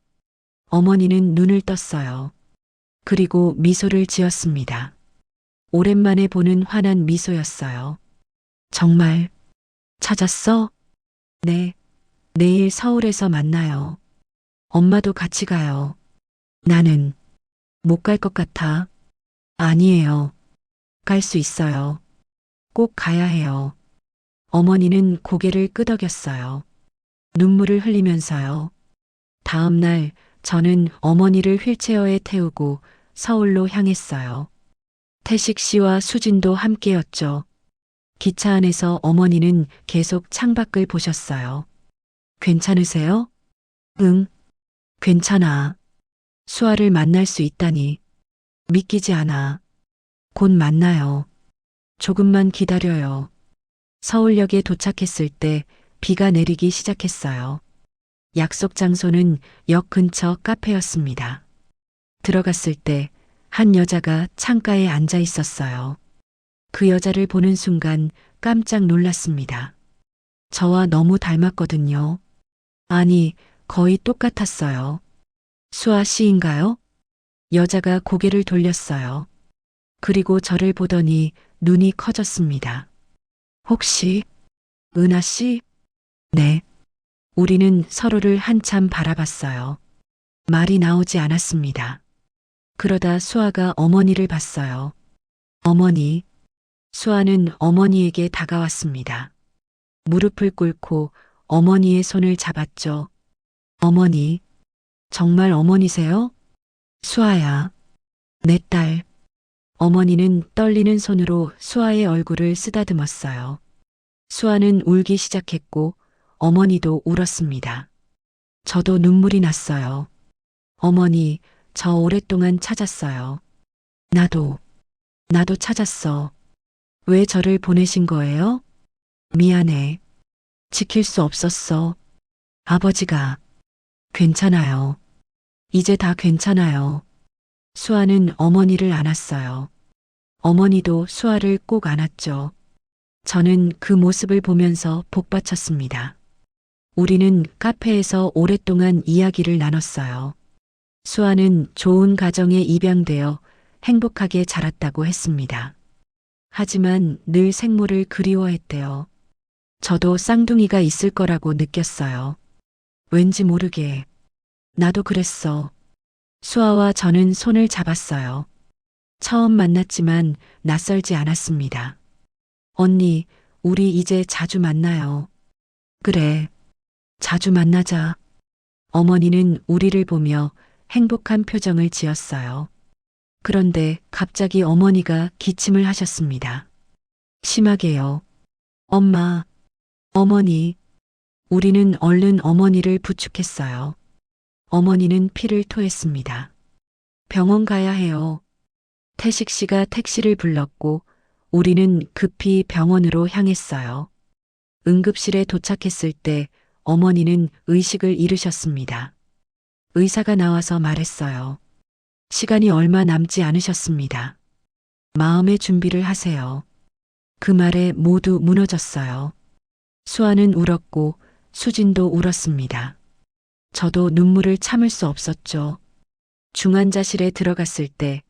어머니는 눈을 떴어요. 그리고 미소를 지었습니다. 오랜만에 보는 환한 미소였어요. 정말 찾았어? 네. 내일 서울에서 만나요. 엄마도 같이 가요. 나는 못 갈 것 같아. 아니에요. 갈 수 있어요. 꼭 가야 해요. 어머니는 고개를 끄덕였어요. 눈물을 흘리면서요. 다음 날 저는 어머니를 휠체어에 태우고 서울로 향했어요. 태식 씨와 수진도 함께였죠. 기차 안에서 어머니는 계속 창밖을 보셨어요. 괜찮으세요? 응, 괜찮아. 수아를 만날 수 있다니. 믿기지 않아. 곧 만나요. 조금만 기다려요. 서울역에 도착했을 때 비가 내리기 시작했어요. 약속 장소는 역 근처 카페였습니다. 들어갔을 때 한 여자가 창가에 앉아 있었어요. 그 여자를 보는 순간 깜짝 놀랐습니다. 저와 너무 닮았거든요. 아니, 거의 똑같았어요. 수아 씨인가요? 여자가 고개를 돌렸어요. 그리고 저를 보더니 눈이 커졌습니다. 혹시 은하 씨? 네. 우리는 서로를 한참 바라봤어요. 말이 나오지 않았습니다. 그러다 수아가 어머니를 봤어요. 어머니. 수아는 어머니에게 다가왔습니다. 무릎을 꿇고 어머니의 손을 잡았죠. 어머니. 정말 어머니세요? 수아야. 내 딸. 어머니는 떨리는 손으로 수아의 얼굴을 쓰다듬었어요. 수아는 울기 시작했고 어머니도 울었습니다. 저도 눈물이 났어요. 어머니, 저 오랫동안 찾았어요. 나도 찾았어. 왜 저를 보내신 거예요? 미안해. 지킬 수 없었어. 아버지가. 괜찮아요. 이제 다 괜찮아요. 수아는 어머니를 안았어요. 어머니도 수아를 꼭 안았죠. 저는 그 모습을 보면서 복받쳤습니다. 우리는 카페에서 오랫동안 이야기를 나눴어요. 수아는 좋은 가정에 입양되어 행복하게 자랐다고 했습니다. 하지만 늘 생모를 그리워했대요. 저도 쌍둥이가 있을 거라고 느꼈어요. 왠지 모르게. 나도 그랬어. 수아와 저는 손을 잡았어요. 처음 만났지만 낯설지 않았습니다. 언니, 우리 이제 자주 만나요. 그래. 자주 만나자. 어머니는 우리를 보며 행복한 표정을 지었어요. 그런데 갑자기 어머니가 기침을 하셨습니다. 심하게요. 엄마, 어머니. 우리는 얼른 어머니를 부축했어요. 어머니는 피를 토했습니다. 병원 가야 해요. 태식 씨가 택시를 불렀고 우리는 급히 병원으로 향했어요. 응급실에 도착했을 때 어머니는 의식을 잃으셨습니다. 의사가 나와서 말했어요. 시간이 얼마 남지 않으셨습니다. 마음의 준비를 하세요. 그 말에 모두 무너졌어요. 수아는 울었고 수진도 울었습니다. 저도 눈물을 참을 수 없었죠. 중환자실에 들어갔을 때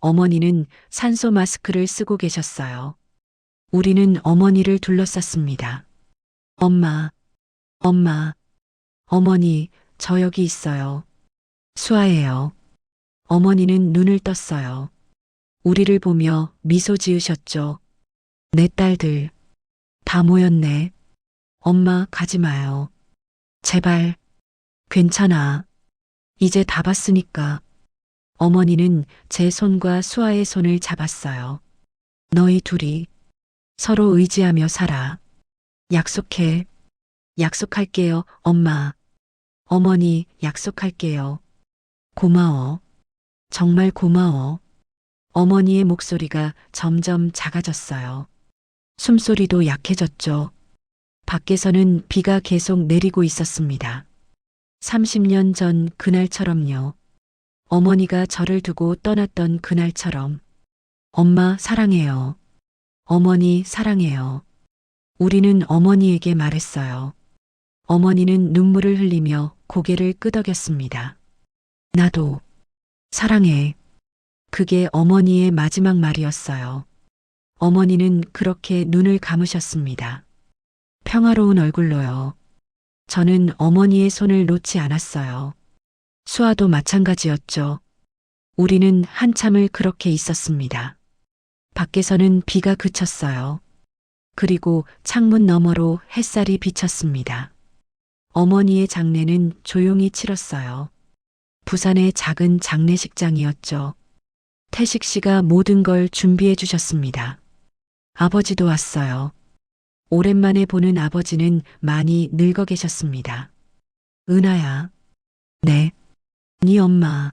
어머니는 산소 마스크를 쓰고 계셨어요. 우리는 어머니를 둘러쌌습니다. 엄마, 엄마, 어머니, 저 여기 있어요. 수아예요. 어머니는 눈을 떴어요. 우리를 보며 미소 지으셨죠. 내 딸들, 다 모였네. 엄마, 가지 마요. 제발, 괜찮아. 이제 다 봤으니까. 어머니는 제 손과 수아의 손을 잡았어요. 너희 둘이 서로 의지하며 살아. 약속해. 약속할게요, 엄마. 어머니, 약속할게요. 고마워. 정말 고마워. 어머니의 목소리가 점점 작아졌어요. 숨소리도 약해졌죠. 밖에서는 비가 계속 내리고 있었습니다. 30년 전 그날처럼요. 어머니가 저를 두고 떠났던 그날처럼. 엄마 사랑해요. 어머니 사랑해요. 우리는 어머니에게 말했어요. 어머니는 눈물을 흘리며 고개를 끄덕였습니다. 나도 사랑해. 그게 어머니의 마지막 말이었어요. 어머니는 그렇게 눈을 감으셨습니다. 평화로운 얼굴로요. 저는 어머니의 손을 놓지 않았어요. 수아도 마찬가지였죠. 우리는 한참을 그렇게 있었습니다. 밖에서는 비가 그쳤어요. 그리고 창문 너머로 햇살이 비쳤습니다. 어머니의 장례는 조용히 치렀어요. 부산의 작은 장례식장이었죠. 태식 씨가 모든 걸 준비해 주셨습니다. 아버지도 왔어요. 오랜만에 보는 아버지는 많이 늙어 계셨습니다. 은하야. 네. 네 엄마.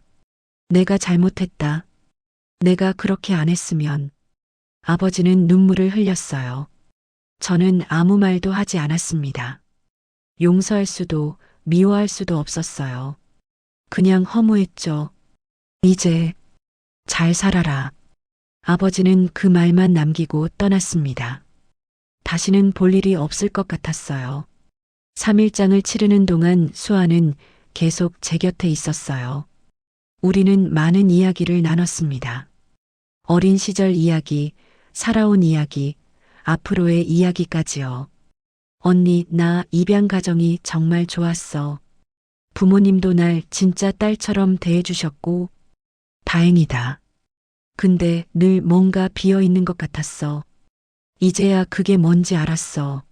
내가 잘못했다. 내가 그렇게 안 했으면. 아버지는 눈물을 흘렸어요. 저는 아무 말도 하지 않았습니다. 용서할 수도 미워할 수도 없었어요. 그냥 허무했죠. 이제 잘 살아라. 아버지는 그 말만 남기고 떠났습니다. 다시는 볼 일이 없을 것 같았어요. 3일장을 치르는 동안 수아는 계속 제 곁에 있었어요. 우리는 많은 이야기를 나눴습니다. 어린 시절 이야기, 살아온 이야기, 앞으로의 이야기까지요. 언니, 나 입양 가정이 정말 좋았어. 부모님도 날 진짜 딸처럼 대해주셨고, 다행이다. 근데 늘 뭔가 비어 있는 것 같았어. 이제야 그게 뭔지 알았어.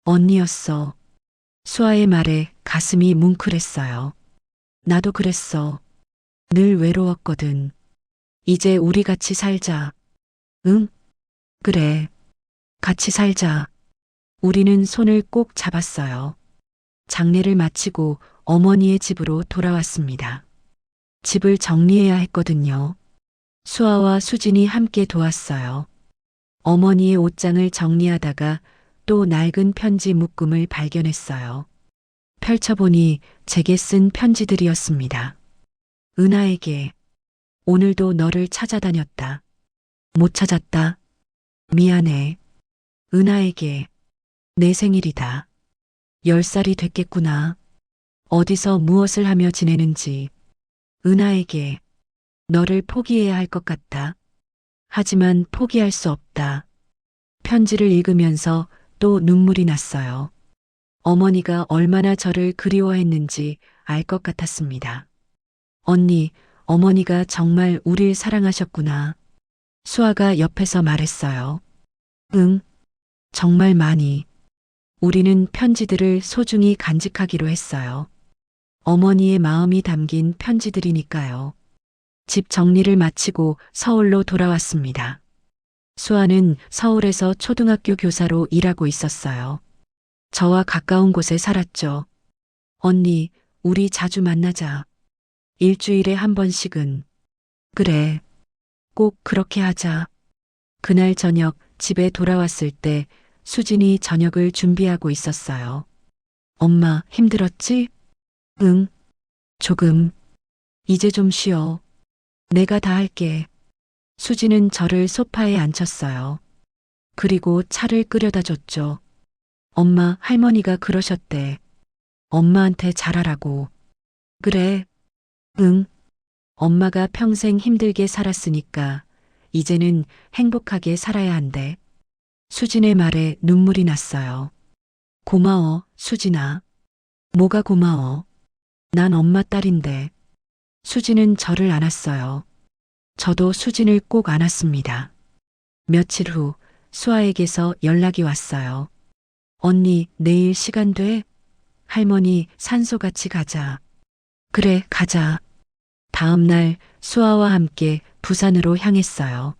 언니였어. 수아의 말에 가슴이 뭉클했어요. 나도 그랬어. 늘 외로웠거든. 이제 우리 같이 살자. 응? 그래. 같이 살자. 우리는 손을 꼭 잡았어요. 장례를 마치고 어머니의 집으로 돌아왔습니다. 집을 정리해야 했거든요. 수아와 수진이 함께 도왔어요. 어머니의 옷장을 정리하다가 또 낡은 편지 묶음을 발견했어요. 펼쳐보니 제게 쓴 편지들이었습니다. 은하에게 오늘도 너를 찾아다녔다. 못 찾았다. 미안해. 은하에게 내 생일이다. 10살이 됐겠구나. 어디서 무엇을 하며 지내는지. 은하에게 너를 포기해야 할 것 같다. 하지만 포기할 수 없다. 편지를 읽으면서 또 눈물이 났어요. 어머니가 얼마나 저를 그리워했는지 알 것 같았습니다. 언니, 어머니가 정말 우릴 사랑하셨구나. 수아가 옆에서 말했어요. 응, 정말 많이. 우리는 편지들을 소중히 간직하기로 했어요. 어머니의 마음이 담긴 편지들이니까요. 집 정리를 마치고 서울로 돌아왔습니다. 수아는 서울에서 초등학교 교사로 일하고 있었어요. 저와 가까운 곳에 살았죠. 언니, 우리 자주 만나자. 일주일에 한 번씩은. 그래. 꼭 그렇게 하자. 그날 저녁 집에 돌아왔을 때 수진이 저녁을 준비하고 있었어요. 엄마, 힘들었지? 응, 조금. 이제 좀 쉬어. 내가 다 할게. 수진은 저를 소파에 앉혔어요. 그리고 차를 끓여다 줬죠. 엄마, 할머니가 그러셨대. 엄마한테 잘하라고. 그래. 응. 엄마가 평생 힘들게 살았으니까 이제는 행복하게 살아야 한대. 수진의 말에 눈물이 났어요. 고마워, 수진아. 뭐가 고마워? 난 엄마 딸인데. 수진은 저를 안았어요. 저도 수진을 꼭 안았습니다. 며칠 후 수아에게서 연락이 왔어요. 언니, 내일 시간 돼? 할머니, 산소 같이 가자. 그래, 가자. 다음 날 수아와 함께 부산으로 향했어요.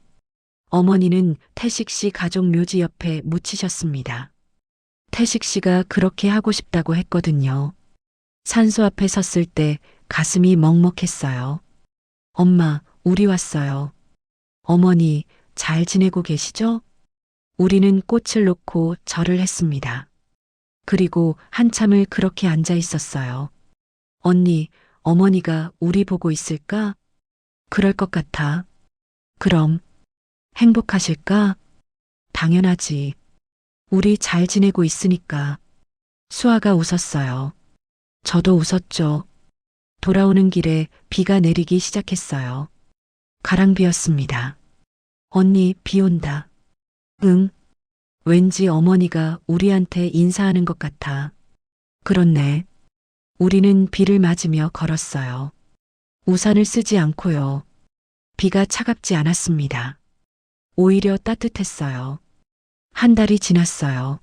어머니는 태식 씨 가족 묘지 옆에 묻히셨습니다. 태식 씨가 그렇게 하고 싶다고 했거든요. 산소 앞에 섰을 때 가슴이 먹먹했어요. 엄마, 우리 왔어요. 어머니, 잘 지내고 계시죠? 우리는 꽃을 놓고 절을 했습니다. 그리고 한참을 그렇게 앉아 있었어요. 언니, 어머니가 우리 보고 있을까? 그럴 것 같아. 그럼, 행복하실까? 당연하지. 우리 잘 지내고 있으니까. 수아가 웃었어요. 저도 웃었죠. 돌아오는 길에 비가 내리기 시작했어요. 가랑비였습니다. 언니, 비 온다. 응. 왠지 어머니가 우리한테 인사하는 것 같아. 그렇네. 우리는 비를 맞으며 걸었어요. 우산을 쓰지 않고요. 비가 차갑지 않았습니다. 오히려 따뜻했어요. 한 달이 지났어요.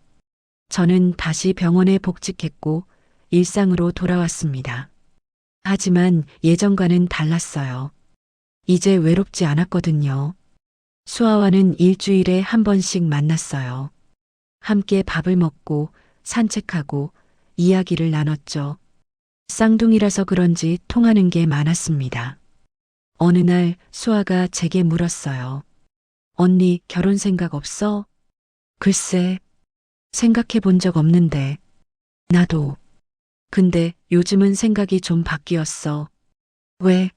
저는 다시 병원에 복직했고 일상으로 돌아왔습니다. 하지만 예전과는 달랐어요. 이제 외롭지 않았거든요. 수아와는 일주일에 한 번씩 만났어요. 함께 밥을 먹고 산책하고 이야기를 나눴죠. 쌍둥이라서 그런지 통하는 게 많았습니다. 어느 날 수아가 제게 물었어요. 언니, 결혼 생각 없어? 글쎄, 생각해 본 적 없는데. 나도. 근데 요즘은 생각이 좀 바뀌었어. 왜?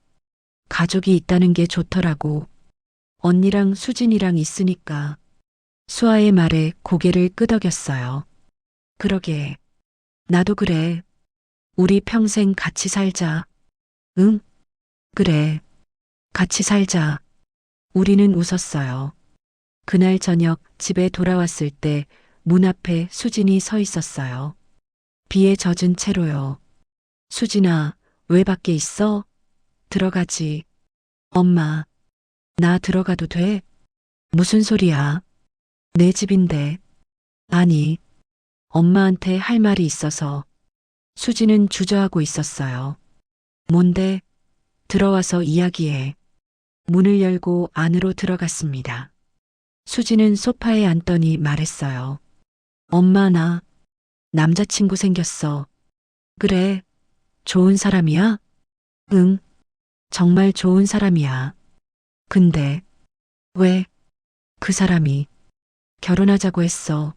가족이 있다는 게 좋더라고. 언니랑 수진이랑 있으니까. 수아의 말에 고개를 끄덕였어요. 그러게. 나도 그래. 우리 평생 같이 살자. 응? 그래. 같이 살자. 우리는 웃었어요. 그날 저녁 집에 돌아왔을 때 문 앞에 수진이 서 있었어요. 비에 젖은 채로요. 수진아, 왜 밖에 있어? 들어가지. 엄마, 나 들어가도 돼? 무슨 소리야? 내 집인데. 아니, 엄마한테 할 말이 있어서. 수진은 주저하고 있었어요. 뭔데? 들어와서 이야기해. 문을 열고 안으로 들어갔습니다. 수진은 소파에 앉더니 말했어요. 엄마, 나 남자친구 생겼어. 그래, 좋은 사람이야? 응. 정말 좋은 사람이야. 근데 왜 그 사람이 결혼하자고 했어?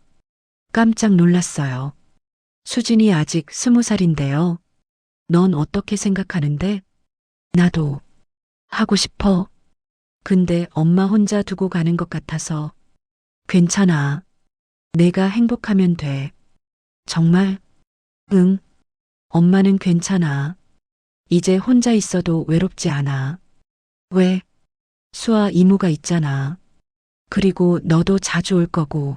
깜짝 놀랐어요. 수진이 아직 20살인데요. 넌 어떻게 생각하는데? 나도 하고 싶어. 근데 엄마 혼자 두고 가는 것 같아서. 괜찮아. 내가 행복하면 돼. 정말? 응. 엄마는 괜찮아. 이제 혼자 있어도 외롭지 않아. 왜? 수아 이모가 있잖아. 그리고 너도 자주 올 거고.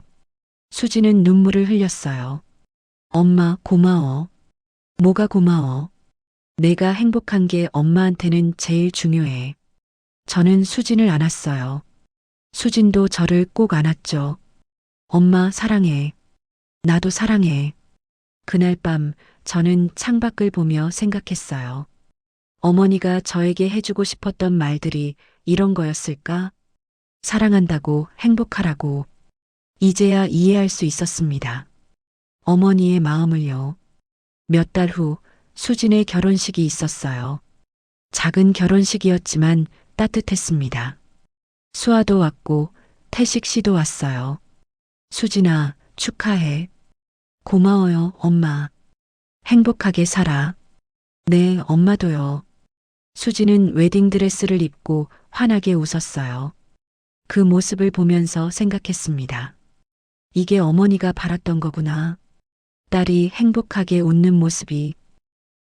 수지는 눈물을 흘렸어요. 엄마 고마워. 뭐가 고마워? 내가 행복한 게 엄마한테는 제일 중요해. 저는 수진을 안았어요. 수진도 저를 꼭 안았죠. 엄마 사랑해. 나도 사랑해. 그날 밤 저는 창밖을 보며 생각했어요. 어머니가 저에게 해주고 싶었던 말들이 이런 거였을까? 사랑한다고 행복하라고. 이제야 이해할 수 있었습니다. 어머니의 마음을요. 몇 달 후 수진의 결혼식이 있었어요. 작은 결혼식이었지만 따뜻했습니다. 수아도 왔고 태식 씨도 왔어요. 수진아, 축하해. 고마워요, 엄마. 행복하게 살아. 네, 엄마도요. 수진은 웨딩드레스를 입고 환하게 웃었어요. 그 모습을 보면서 생각했습니다. 이게 어머니가 바랐던 거구나. 딸이 행복하게 웃는 모습이.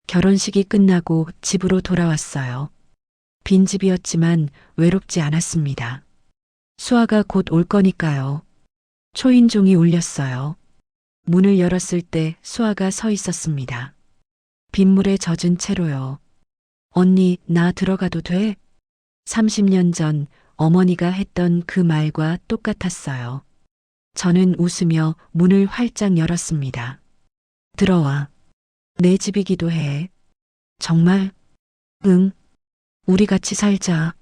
결혼식이 끝나고 집으로 돌아왔어요. 빈집이었지만 외롭지 않았습니다. 수아가 곧 올 거니까요. 초인종이 울렸어요. 문을 열었을 때 수아가 서 있었습니다. 빗물에 젖은 채로요. 언니, 나 들어가도 돼? 30년 전 어머니가 했던 그 말과 똑같았어요. 저는 웃으며 문을 활짝 열었습니다. 들어와. 내 집이기도 해. 정말? 응. 우리 같이 살자.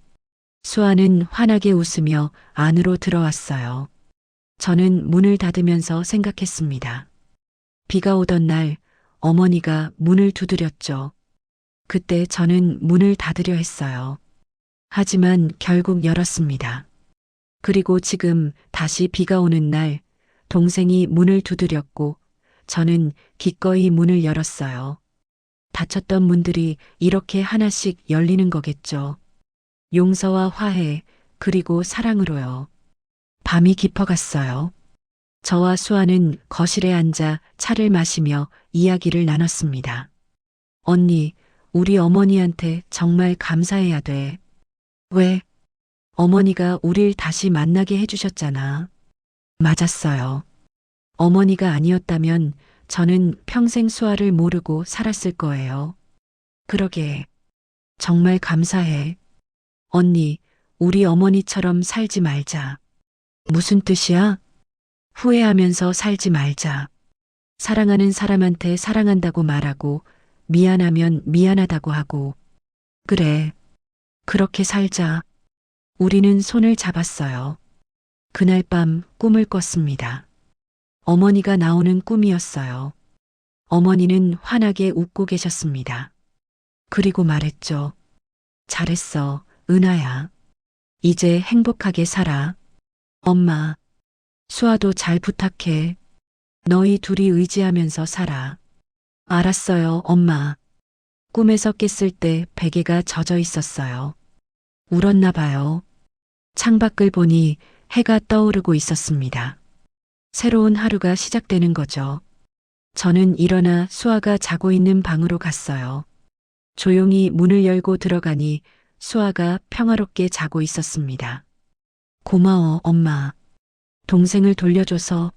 수아는 환하게 웃으며 안으로 들어왔어요. 저는 문을 닫으면서 생각했습니다. 비가 오던 날 어머니가 문을 두드렸죠. 그때 저는 문을 닫으려 했어요. 하지만 결국 열었습니다. 그리고 지금 다시 비가 오는 날 동생이 문을 두드렸고 저는 기꺼이 문을 열었어요. 닫혔던 문들이 이렇게 하나씩 열리는 거겠죠. 용서와 화해, 그리고 사랑으로요. 밤이 깊어갔어요. 저와 수아는 거실에 앉아 차를 마시며 이야기를 나눴습니다. 언니, 우리 어머니한테 정말 감사해야 돼. 왜? 어머니가 우릴 다시 만나게 해주셨잖아. 맞았어요. 어머니가 아니었다면 저는 평생 수아를 모르고 살았을 거예요. 그러게. 정말 감사해. 언니, 우리 어머니처럼 살지 말자. 무슨 뜻이야? 후회하면서 살지 말자. 사랑하는 사람한테 사랑한다고 말하고 미안하면 미안하다고 하고. 그래. 그렇게 살자. 우리는 손을 잡았어요. 그날 밤 꿈을 꿨습니다. 어머니가 나오는 꿈이었어요. 어머니는 환하게 웃고 계셨습니다. 그리고 말했죠. 잘했어, 은하야. 이제 행복하게 살아. 엄마, 수아도 잘 부탁해. 너희 둘이 의지하면서 살아. 알았어요, 엄마. 꿈에서 깼을 때 베개가 젖어 있었어요. 울었나 봐요. 창밖을 보니 해가 떠오르고 있었습니다. 새로운 하루가 시작되는 거죠. 저는 일어나 수아가 자고 있는 방으로 갔어요. 조용히 문을 열고 들어가니 수아가 평화롭게 자고 있었습니다. 고마워, 엄마. 동생을 돌려줘서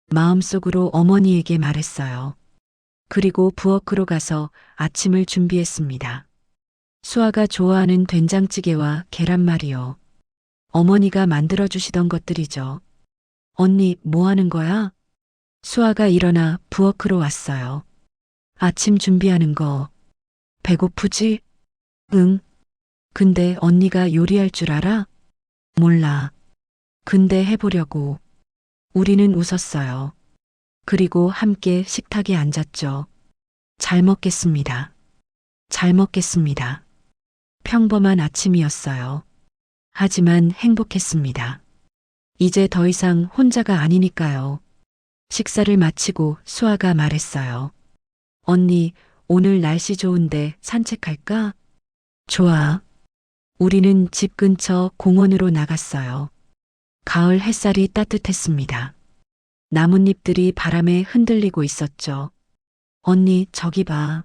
마음속으로 어머니에게 말했어요. 그리고 부엌으로 가서 아침을 준비했습니다. 수아가 좋아하는 된장찌개와 계란말이요. 어머니가 만들어주시던 것들이죠. 언니, 뭐 하는 거야? 수아가 일어나 부엌으로 왔어요. 아침 준비하는 거. 배고프지? 응. 근데 언니가 요리할 줄 알아? 몰라. 근데 해보려고. 우리는 웃었어요. 그리고 함께 식탁에 앉았죠. 잘 먹겠습니다. 잘 먹겠습니다. 평범한 아침이었어요. 하지만 행복했습니다. 이제 더 이상 혼자가 아니니까요. 식사를 마치고 수아가 말했어요. 언니, 오늘 날씨 좋은데 산책할까? 좋아. 우리는 집 근처 공원으로 나갔어요. 가을 햇살이 따뜻했습니다. 나뭇잎들이 바람에 흔들리고 있었죠. 언니, 저기 봐.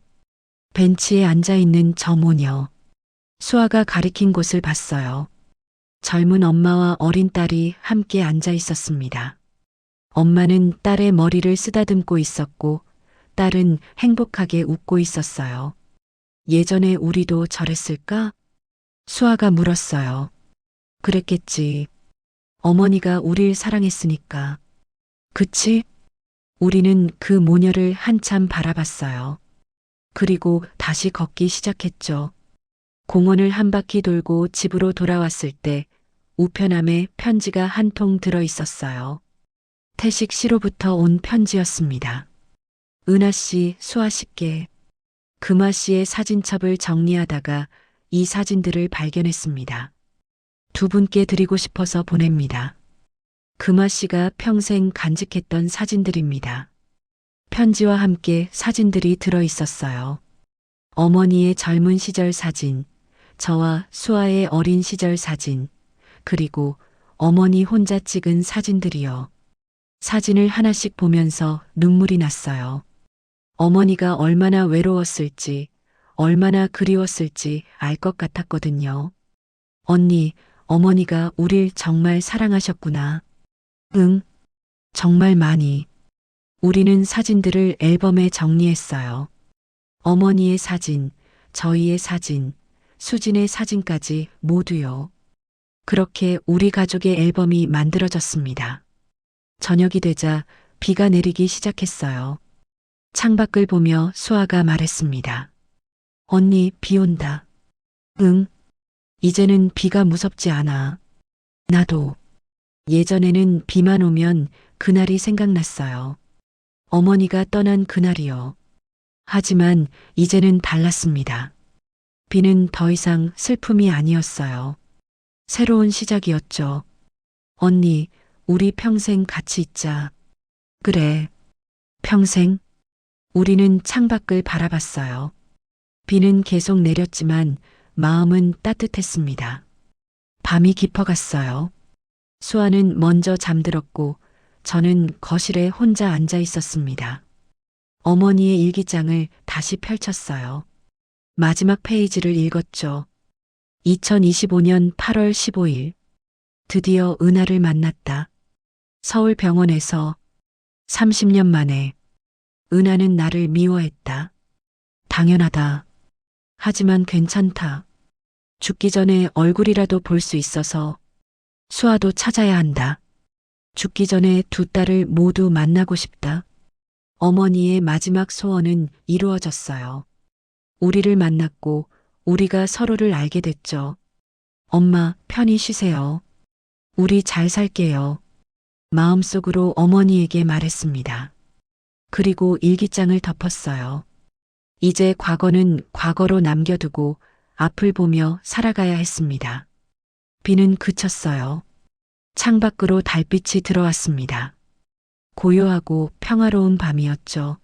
벤치에 앉아 있는 저 모녀. 수아가 가리킨 곳을 봤어요. 젊은 엄마와 어린 딸이 함께 앉아 있었습니다. 엄마는 딸의 머리를 쓰다듬고 있었고, 딸은 행복하게 웃고 있었어요. 예전에 우리도 저랬을까? 수아가 물었어요. 그랬겠지. 어머니가 우릴 사랑했으니까. 그치? 우리는 그 모녀를 한참 바라봤어요. 그리고 다시 걷기 시작했죠. 공원을 한 바퀴 돌고 집으로 돌아왔을 때 우편함에 편지가 한 통 들어 있었어요. 태식 씨로부터 온 편지였습니다. 은하 씨, 수아 씨께. 금아 씨의 사진첩을 정리하다가 이 사진들을 발견했습니다. 두 분께 드리고 싶어서 보냅니다. 금아 씨가 평생 간직했던 사진들입니다. 편지와 함께 사진들이 들어 있었어요. 어머니의 젊은 시절 사진, 저와 수아의 어린 시절 사진, 그리고 어머니 혼자 찍은 사진들이요. 사진을 하나씩 보면서 눈물이 났어요. 어머니가 얼마나 외로웠을지, 얼마나 그리웠을지 알 것 같았거든요. 언니, 어머니가 우릴 정말 사랑하셨구나. 응, 정말 많이. 우리는 사진들을 앨범에 정리했어요. 어머니의 사진, 저희의 사진, 수진의 사진까지 모두요. 그렇게 우리 가족의 앨범이 만들어졌습니다. 저녁이 되자 비가 내리기 시작했어요. 창밖을 보며 수아가 말했습니다. 언니, 비 온다. 응, 이제는 비가 무섭지 않아. 나도. 예전에는 비만 오면 그날이 생각났어요. 어머니가 떠난 그날이요. 하지만 이제는 달랐습니다. 비는 더 이상 슬픔이 아니었어요. 새로운 시작이었죠. 언니, 우리 평생 같이 있자. 그래. 평생. 우리는 창밖을 바라봤어요. 비는 계속 내렸지만 마음은 따뜻했습니다. 밤이 깊어갔어요. 수아는 먼저 잠들었고 저는 거실에 혼자 앉아 있었습니다. 어머니의 일기장을 다시 펼쳤어요. 마지막 페이지를 읽었죠. 2025년 8월 15일. 드디어 은하를 만났다. 서울병원에서 30년 만에. 은하는 나를 미워했다. 당연하다. 하지만 괜찮다. 죽기 전에 얼굴이라도 볼 수 있어서. 수아도 찾아야 한다. 죽기 전에 두 딸을 모두 만나고 싶다. 어머니의 마지막 소원은 이루어졌어요. 우리를 만났고 우리가 서로를 알게 됐죠. 엄마, 편히 쉬세요. 우리 잘 살게요. 마음속으로 어머니에게 말했습니다. 그리고 일기장을 덮었어요. 이제 과거는 과거로 남겨두고 앞을 보며 살아가야 했습니다. 비는 그쳤어요. 창밖으로 달빛이 들어왔습니다. 고요하고 평화로운 밤이었죠.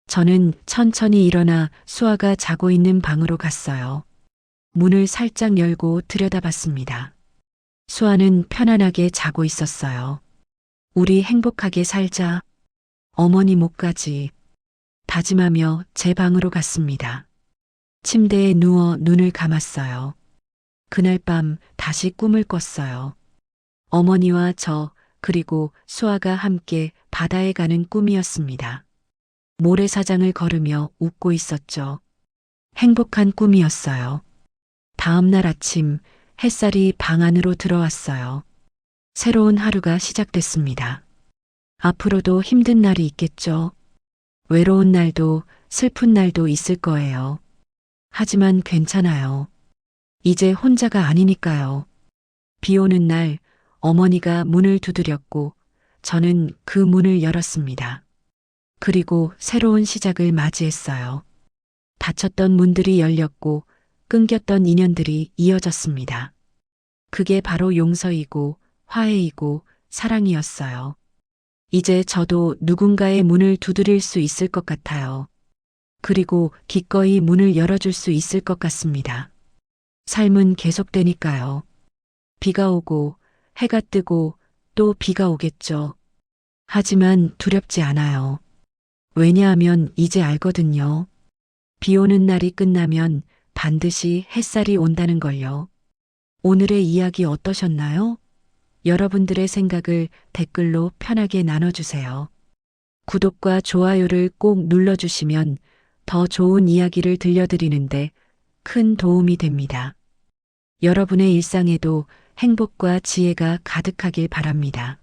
저는 천천히 일어나 수아가 자고 있는 방으로 갔어요. 문을 살짝 열고 들여다봤습니다. 수아는 편안하게 자고 있었어요. 우리 행복하게 살자. 어머니 목까지 다짐하며 제 방으로 갔습니다. 침대에 누워 눈을 감았어요. 그날 밤 다시 꿈을 꿨어요. 어머니와 저 그리고 수아가 함께 바다에 가는 꿈이었습니다. 모래사장을 걸으며 웃고 있었죠. 행복한 꿈이었어요. 다음 날 아침 햇살이 방 안으로 들어왔어요. 새로운 하루가 시작됐습니다. 앞으로도 힘든 날이 있겠죠. 외로운 날도 슬픈 날도 있을 거예요. 하지만 괜찮아요. 이제 혼자가 아니니까요. 비 오는 날 어머니가 문을 두드렸고 저는 그 문을 열었습니다. 그리고 새로운 시작을 맞이했어요. 닫혔던 문들이 열렸고 끊겼던 인연들이 이어졌습니다. 그게 바로 용서이고 화해이고 사랑이었어요. 이제 저도 누군가의 문을 두드릴 수 있을 것 같아요. 그리고 기꺼이 문을 열어줄 수 있을 것 같습니다. 삶은 계속되니까요. 비가 오고 해가 뜨고 또 비가 오겠죠. 하지만 두렵지 않아요. 왜냐하면 이제 알거든요. 비 오는 날이 끝나면 반드시 햇살이 온다는 걸요. 오늘의 이야기 어떠셨나요? 여러분들의 생각을 댓글로 편하게 나눠주세요. 구독과 좋아요를 꼭 눌러주시면 더 좋은 이야기를 들려드리는데 큰 도움이 됩니다. 여러분의 일상에도 행복과 지혜가 가득하길 바랍니다.